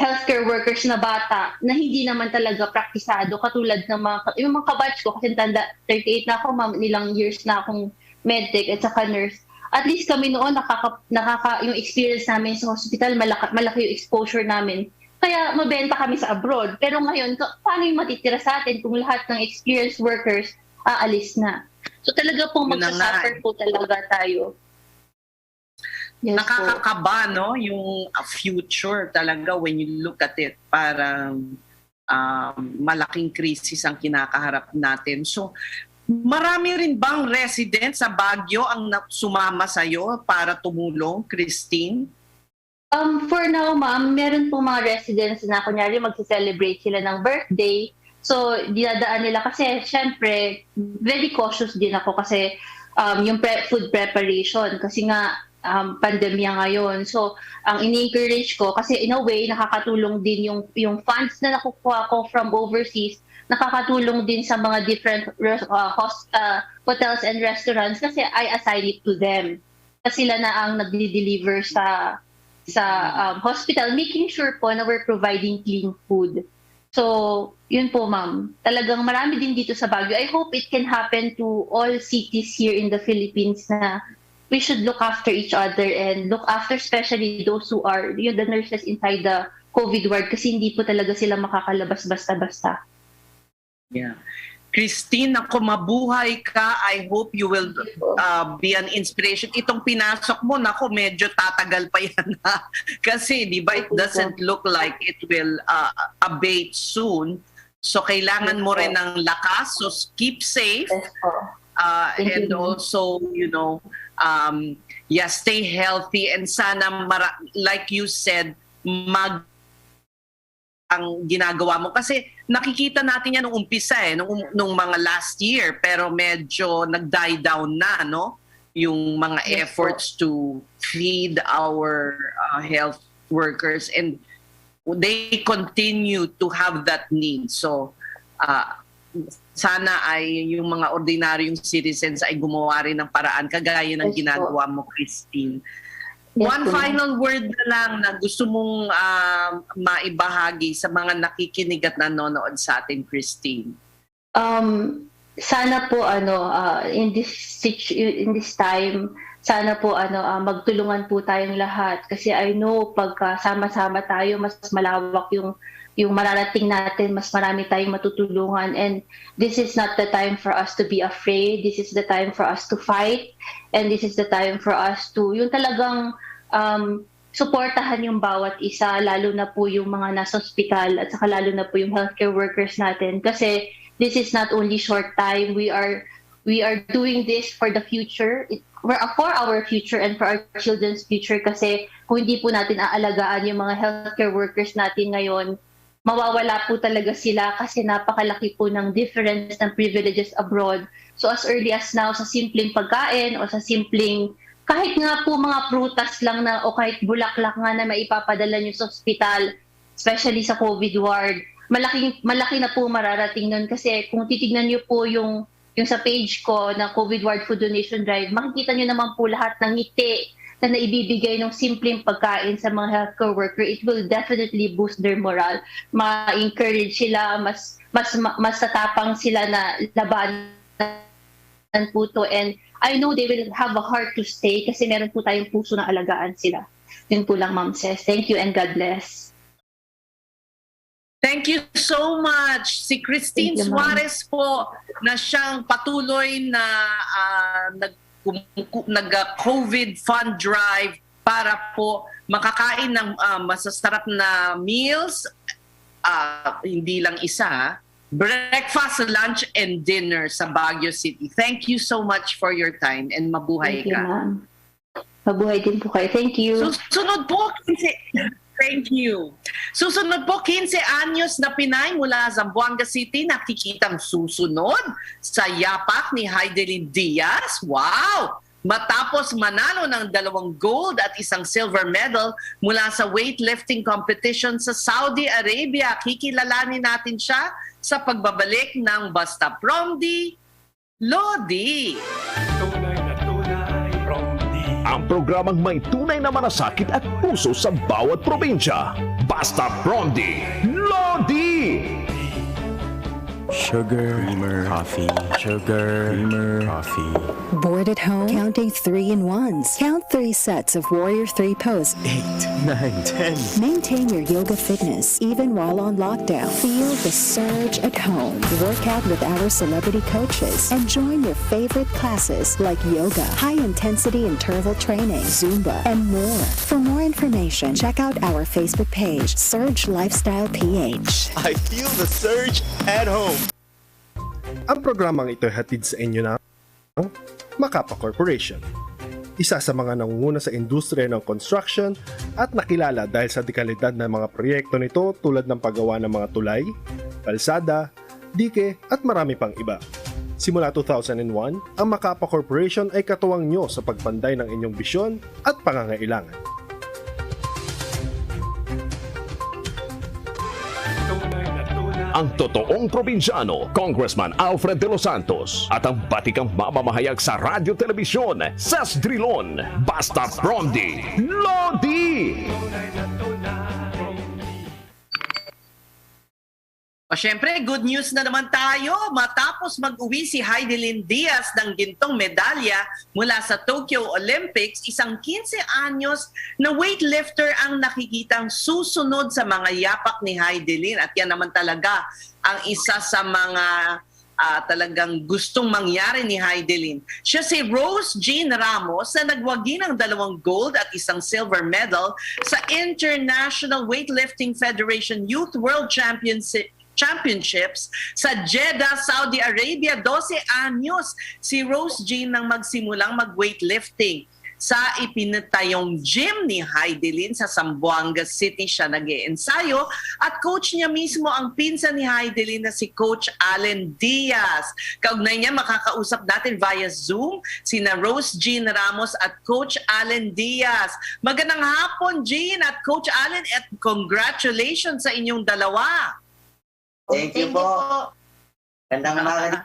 healthcare workers na bata na hindi naman talaga praktisado katulad ng yung mga kabatch ko kasi tanda 38 na ako, ilang years na akong medtech at saka nurse. At least kami noon yung experience namin sa hospital, malaki yung exposure namin. Kaya mabenta kami sa abroad. Pero ngayon, paano yung matitira sa atin kung lahat ng experienced workers aalis na? So talaga pong magsasuffer po talaga tayo. Yes, nakakakaba, no? Yung future talaga when you look at it, parang malaking krisis ang kinakaharap natin. So, marami rin bang residents sa Baguio ang sumama sa'yo para tumulong, Christine? For now, ma'am, meron po mga residents na kunyari magse-celebrate sila ng birthday. So, dinadaan nila kasi syempre, very cautious din ako kasi yung food preparation kasi nga pandemya ngayon. So, ang ini-encourage ko kasi in a way nakakatulong din yung funds na nakukuha ko from overseas, nakakatulong din sa mga different hotels and restaurants kasi I assign it to them. Kasi sila na ang nagde-deliver sa hospital, making sure po na we're providing clean food. So, yun po, ma'am. Talagang marami din dito sa Baguio. I hope it can happen to all cities here in the Philippines na we should look after each other and look after especially those who are the nurses inside the COVID ward kasi hindi po talaga sila makakalabas basta-basta. Yeah. Christine, ako mabuhay ka. I hope you will be an inspiration. Itong pinasok mo, nako, medyo tatagal pa yan. Kasi, di ba, it doesn't look like it will abate soon. So, kailangan mo rin ng lakas. So, keep safe. And also, stay healthy. And sana, like you said, ang ginagawa mo. Kasi nakikita natin yan nung umpisa nung mga last year, pero medyo nag-die down na, no? Yung mga efforts to feed our health workers, and they continue to have that need. So, sana ay yung mga ordinaryong citizens ay gumawa rin ng paraan kagaya ng ginagawa mo, Christine. One final word na lang na gusto mong maibahagi sa mga nakikinig at nanonood sa atin, Christine. Sana po in this time, sana po magtulungan po tayong lahat kasi I know pagka sama-sama tayo mas malawak yung mararating natin, mas marami tayong matutulungan, and this is not the time for us to be afraid. This is the time for us to fight, and this is the time for us to yung talagang suportahan yung bawat isa, lalo na po yung mga nasa ospital at saka lalo na po yung healthcare workers natin kasi this is not only short time, we are doing this for the future, for our future and for our children's future kasi kung hindi po natin aalagaan yung mga healthcare workers natin ngayon, mawawala po talaga sila kasi napakalaki po ng difference ng privileges abroad. So as early as now, sa simpleng pagkain o sa simpleng, kahit nga po mga prutas lang na o kahit bulaklak nga na maipapadala nyo sa ospital, especially sa COVID ward, malaki na po mararating nun kasi kung titignan nyo po yung sa page ko na COVID ward food donation drive, makikita nyo naman po lahat ng ngiti na naibibigay ng simpleng pagkain sa mga healthcare worker, it will definitely boost their morale. Ma-encourage sila, mas tatapang sila na labanan po to. And I know they will have a heart to stay kasi meron po tayong puso na alagaan sila. Yun po lang, Ma'am Ces. Thank you and God bless. Thank you so much. Si Christine Thank you, ma'am. Suarez po na siyang patuloy na nag-COVID fund drive para po makakain ng masasarap na meals, hindi lang isa, breakfast, lunch, and dinner sa Baguio City. Thank you so much for your time and mabuhay Thank you, ka. ma'am. Mabuhay din po kayo. Thank you. Susunod po, thank you. Susunod po, 15 anyos na Pinay mula Zamboanga City nakikitang susunod sa yapak ni Heidelin Diaz. Wow! Matapos manalo ng 2 gold at 1 silver medal mula sa weightlifting competition sa Saudi Arabia. Kikilalanin natin siya sa pagbabalik ng Basta Promdi, Lodi. Ang programang may tunay na malasakit at puso sa bawat probinsya. Basta Promdi, Lodi! Sugar, creamer, coffee. Sugar, creamer, coffee. Bored at home? Counting 3-in-1s. Count 3 sets of Warrior 3 pose. 8, 9, 10. Maintain your yoga fitness even while on lockdown. Feel the surge at home. Work out with our celebrity coaches and join your favorite classes like yoga, high-intensity interval training, Zumba, and more. For more information, check out our Facebook page, Surge Lifestyle PH. I feel the surge at home. Ang programang ito ay hatid sa inyo ng Macapa Corporation. Isa sa mga nangunguna sa industriya ng construction at nakilala dahil sa dekalidad ng mga proyekto nito tulad ng paggawa ng mga tulay, kalsada, dike at marami pang iba. Simula 2001, ang Macapa Corporation ay katuwang nyo sa pagpanday ng inyong bisyon at pangangailangan. Ang totoong probinsyano, Congressman Alfred de los Santos at ang batikang mamamahayag sa radyo telebisyon, Ces Drilon, Basta Promdi, Lodi! O syempre, good news na naman tayo. Matapos mag-uwi si Heidelin Diaz ng gintong medalya mula sa Tokyo Olympics, isang 15 anyos na weightlifter ang nakikitang susunod sa mga yapak ni Heidelin. At yan naman talaga ang isa sa mga talagang gustong mangyari ni Heidelin. Siya si Rose Jean Ramos na nagwagi ng 2 gold at 1 silver medal sa International Weightlifting Federation Youth World Championships sa Jeddah, Saudi Arabia. 12 anyos si Rose Jean nang magsimulang mag-weightlifting. Sa ipinatayong gym ni Heidelin sa Zamboanga City siya nag-iensayo at coach niya mismo ang pinsan ni Heidelin na si Coach Allen Diaz. Kaugnay niya makakausap natin via Zoom sina Rose Jean Ramos at Coach Allen Diaz. Magandang hapon, Jean at Coach Allen, at congratulations sa inyong dalawa. Thank you po. Gandang umaga.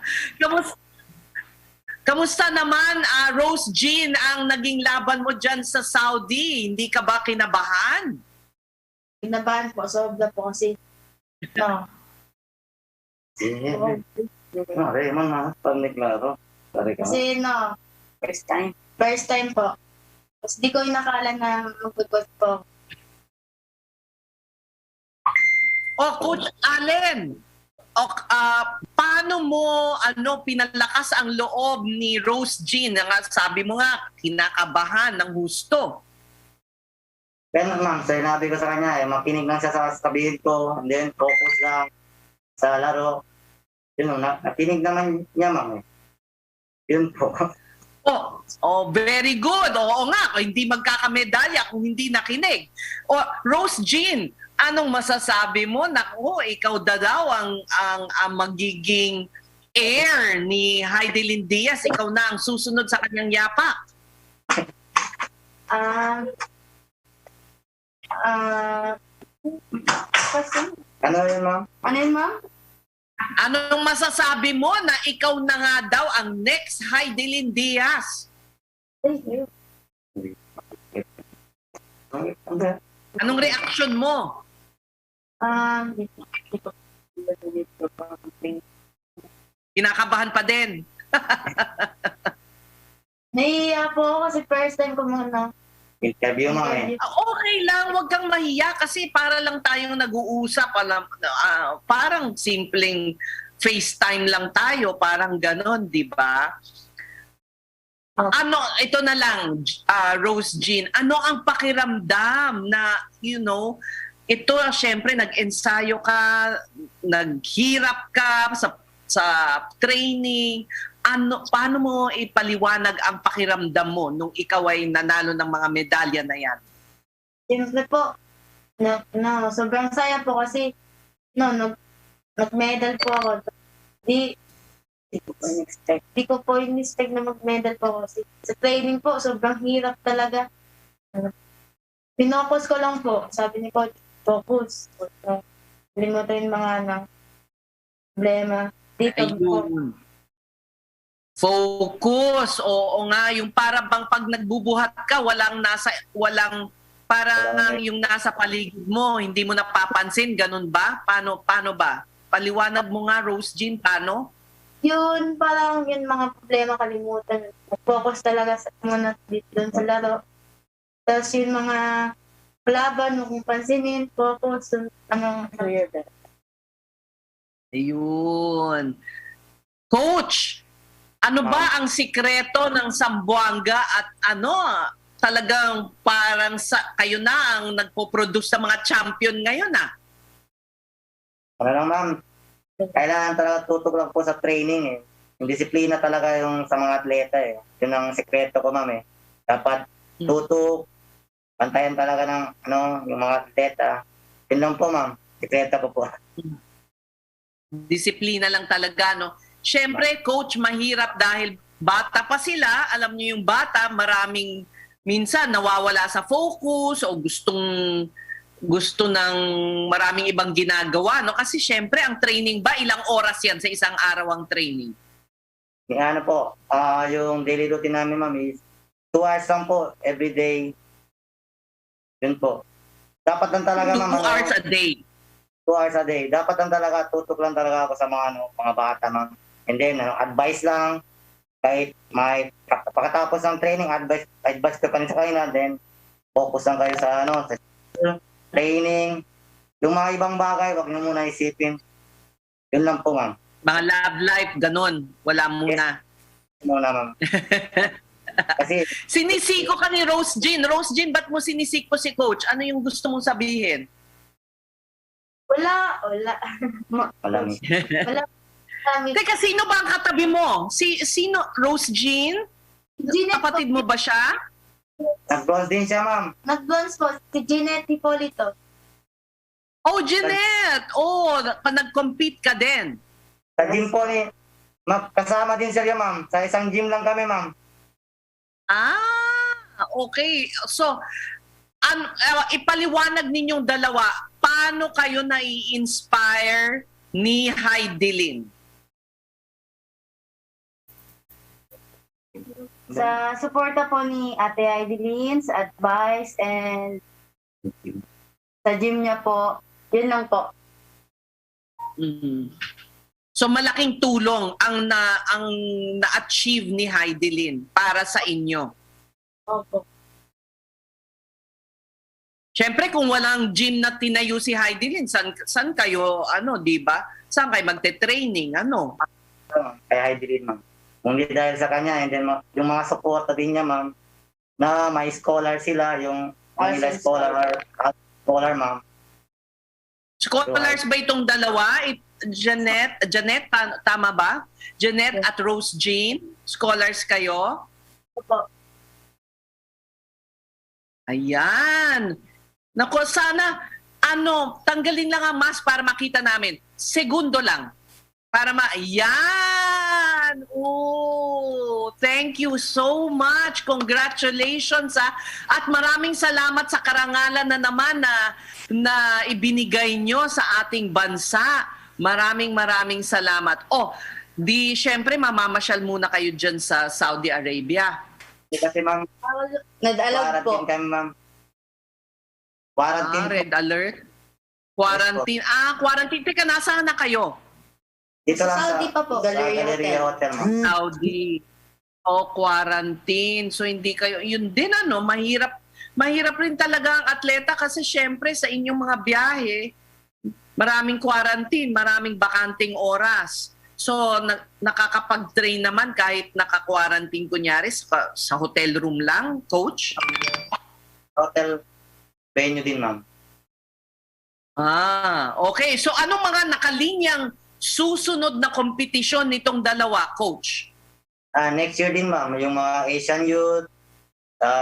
Kamusta naman, Rose Jean, ang naging laban mo dyan sa Saudi? Hindi ka ba kinabahan? Kinabahan po. Sobra po kasi. No. Kasi no. First time. First time po. Kasi di ko inakala na mag-football po. Coach Allen, paano mo pinalakas ang loob ni Rose Jean? Sabi mo nga, kinakabahan ng husto. Pero ma'am, sinabi ko sa kanya, makinig lang siya sa sabihin ko, and then focus lang sa laro. Yun, nakinig naman niya ma'am. Yun po. Very good. Oo nga, hindi magkakamedalya kung hindi nakinig. Rose Jean, anong masasabi mo? Naku, ikaw daw ang magiging heir ni Heidelin Diaz. Ikaw na ang susunod sa kanyang yapak. Ano yun, ma'am? Ano yun, ma'am? Anong masasabi mo na ikaw na nga daw ang next Heidelin Diaz? Anong reaction mo? Kinakabahan pa din. Nahihiya po ako kasi first time ko muna. Interview, ma'am eh. Okay lang, huwag kang mahiya kasi para lang tayong nag-uusap. Parang simpleng FaceTime lang tayo, parang ganon, di ba? Ano, ito na lang, Rose Jean, ano ang pakiramdam na, ito syempre nag-ensayo ka, naghirap ka sa training, paano mo ipaliwanag ang pakiramdam mo nung ikaw ay nanalo ng mga medalya na yan? Siyempre po, sobrang saya po kasi nag-medal po ako. Di ko po in-expect na mag-medal po ako. Sa training po, sobrang hirap talaga. Pinocus ko lang po. Sabi ni Coach, focus. Limutin mga problema. Dito po. Focus. Oo nga, yung para bang pag nagbubuhat ka, walang parang yung nasa paligid mo, hindi mo napapansin, ganun ba? Paano ba? Paliwanag mo nga, Rose Jean, paano? Yun, parang yun mga problema kalimutan. Focus talaga muna dito sa laro. Tapos yung mga laban, kung pansinin, focus, Ayun. Coach, ano ba ang sikreto ng Zamboanga at talagang parang kayo na ang nagpo-produce sa mga champion ngayon Para lang, ma'am. Kailangan talaga tutok lang po sa training eh. Yung disiplina talaga yung sa mga atleta eh. Yun ang sekreto ko, ma'am eh. Dapat tutok, pantayan talaga ng yung mga atleta. Yun lang po, ma'am. Sekreto ko po. Disiplina lang talaga, no? Syempre, coach, mahirap dahil bata pa sila. Alam niyo yung bata, minsan nawawala sa focus o gusto ng maraming ibang ginagawa, no? Kasi syempre, ang training ba, ilang oras yan sa isang araw ang training? Yung daily routine namin, ma'am, is 2 hours lang po, every day. Yun po. Dapat lang talaga, ma'am. 2 hours a day? 2 hours a day. Dapat lang talaga, tutok lang talaga ako sa mga bata, ma'am. And then, advice lang, kahit pagkatapos ng training, advice ko pa rin sa kanila, then focus lang kayo sa training. Yung mga ibang bagay, wag nyo muna isipin. Yun lang po, ma'am. Mga love life, ganun. Wala muna. Yes. Muna, ma'am. Kasi sinisiko ka ni Rose Jean. Rose Jean, ba't mo sinisiko si coach? Ano yung gusto mong sabihin? Wala. Teka, sino ba ang katabi mo? Sino? Rose Jean? Kapatid mo ba siya? Nag-bronze din siya, ma'am. Nag-bronze po. Si Jeanette Hipolito. Oh, Jeanette! Nag-compete ka din. Sa gym po kasama din siya, ma'am. Sa isang gym lang kami, ma'am. Okay. So, ipaliwanag ninyong dalawa, paano kayo nai-inspire ni Heidelin? Sa suporta po ni Ate Heidelin, sa advice, and sa gym niya po, yun lang po. So malaking tulong ang na-achieve ni Heidelin para sa inyo. Opo. Siyempre kung walang gym na tinayo si Heidelin, saan kayo, di ba? Saan kayo magte-training, Kay Heidelin, ma'am. Kung hindi dahil sa kanya, and then yung mga suporta din niya, ma'am, na may scholar sila, yung nila scholar, ma'am. Scholars ba itong dalawa? Jeanette, tama ba? Jeanette at Rose Jean, scholars kayo? Opo. Ayan. Naku, sana, tanggalin lang ang mask para makita namin. Segundo lang. Ayan! Thank you so much. Congratulations, At maraming salamat sa karangalan na naman na ibinigay nyo sa ating bansa. Maraming salamat. Syempre mamamasyal muna kayo dyan sa Saudi Arabia. Kasi, ma'am, Nag-alog po. kami, ma'am. Quarantine. Red alert. Quarantine. Quarantine. Teka, nasaan na kayo? Dito Sa lang Saudi pa po. Sa Galleria Galleria Hotel, ma'am. Saudi. Quarantine. So hindi kayo, yun din mahirap rin talaga ang atleta kasi syempre sa inyong mga biyahe, maraming quarantine, maraming bakanting oras. So nakakapag-train naman kahit naka-quarantine kunyari sa hotel room lang, coach? Hotel venue din, ma'am. Okay. So anong mga nakalinyang susunod na kompetisyon nitong dalawa, coach? Next year din, ma'am. Yung mga Asian Youth,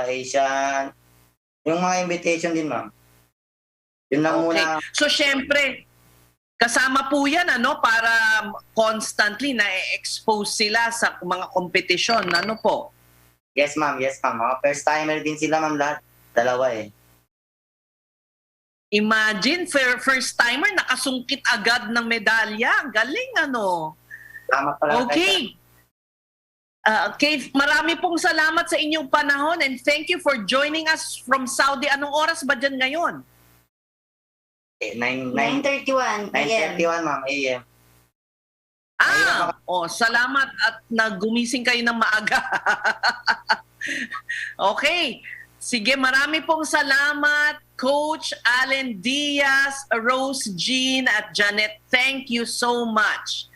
Asian, yung mga invitation din, ma'am. Yun lang muna. So syempre, kasama po yan para constantly na-expose sila sa mga kompetisyon. Ano po? Yes, ma'am. Yes, ma'am. Mga first timer din sila, ma'am, lahat. Dalawa eh. Imagine, first timer, nakasungkit agad ng medalya. Galing, Salamat pala. Okay. Marami pong salamat sa inyong panahon and thank you for joining us from Saudi. Anong oras ba dyan ngayon? 9:31 a.m. 9:31, ma'am, a.m. Salamat at nagumising kayo ng maaga. Okay. Sige, marami pong salamat, Coach Allen Diaz, Rose Jean, at Janet. Thank you so much.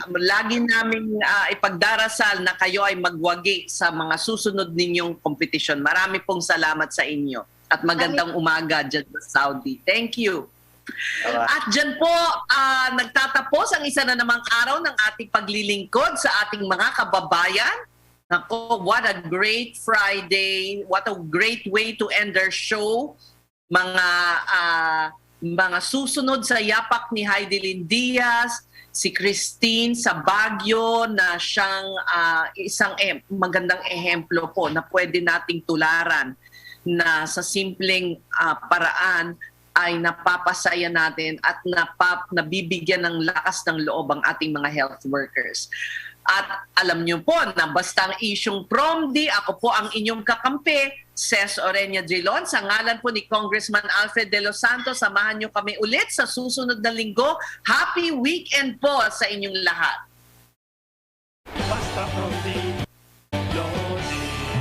Lagi namin ipagdarasal na kayo ay magwagi sa mga susunod ninyong kompetisyon. Marami pong salamat sa inyo at magandang umaga dyan sa Saudi. Thank you. At dyan po, nagtatapos ang isa na namang araw ng ating paglilingkod sa ating mga kababayan. Nako, what a great Friday. What a great way to end our show. Mga susunod sa yapak ni Heidelin Diaz, si Christine sa Baguio na siyang isang magandang ehemplo po na pwede nating tularan na sa simpleng paraan ay napapasaya natin at nabibigyan ng lakas ng loob ang ating mga health workers. At alam niyo po na basta ang isyong PROMD, ako po ang inyong kakampi, Ces Orenia Drilon. Sa ngalan po ni Congressman Alfred De Los Santos, samahan niyo kami ulit sa susunod na linggo. Happy weekend po sa inyong lahat.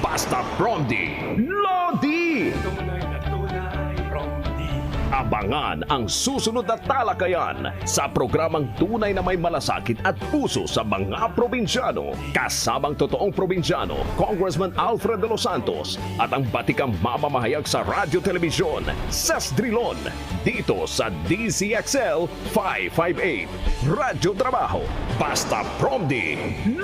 Basta PROMD, Lodi! Abangan ang susunod na talakayan sa programang Tunay na May Malasakit at Puso sa mga probinsyano. Kasamang totoong probinsyano, Congressman Alfred De Los Santos at ang batikang mamamahayag sa radyo telebisyon, Ces Drilon, dito sa DZXL 558. Radyo Trabaho, Basta PROMD.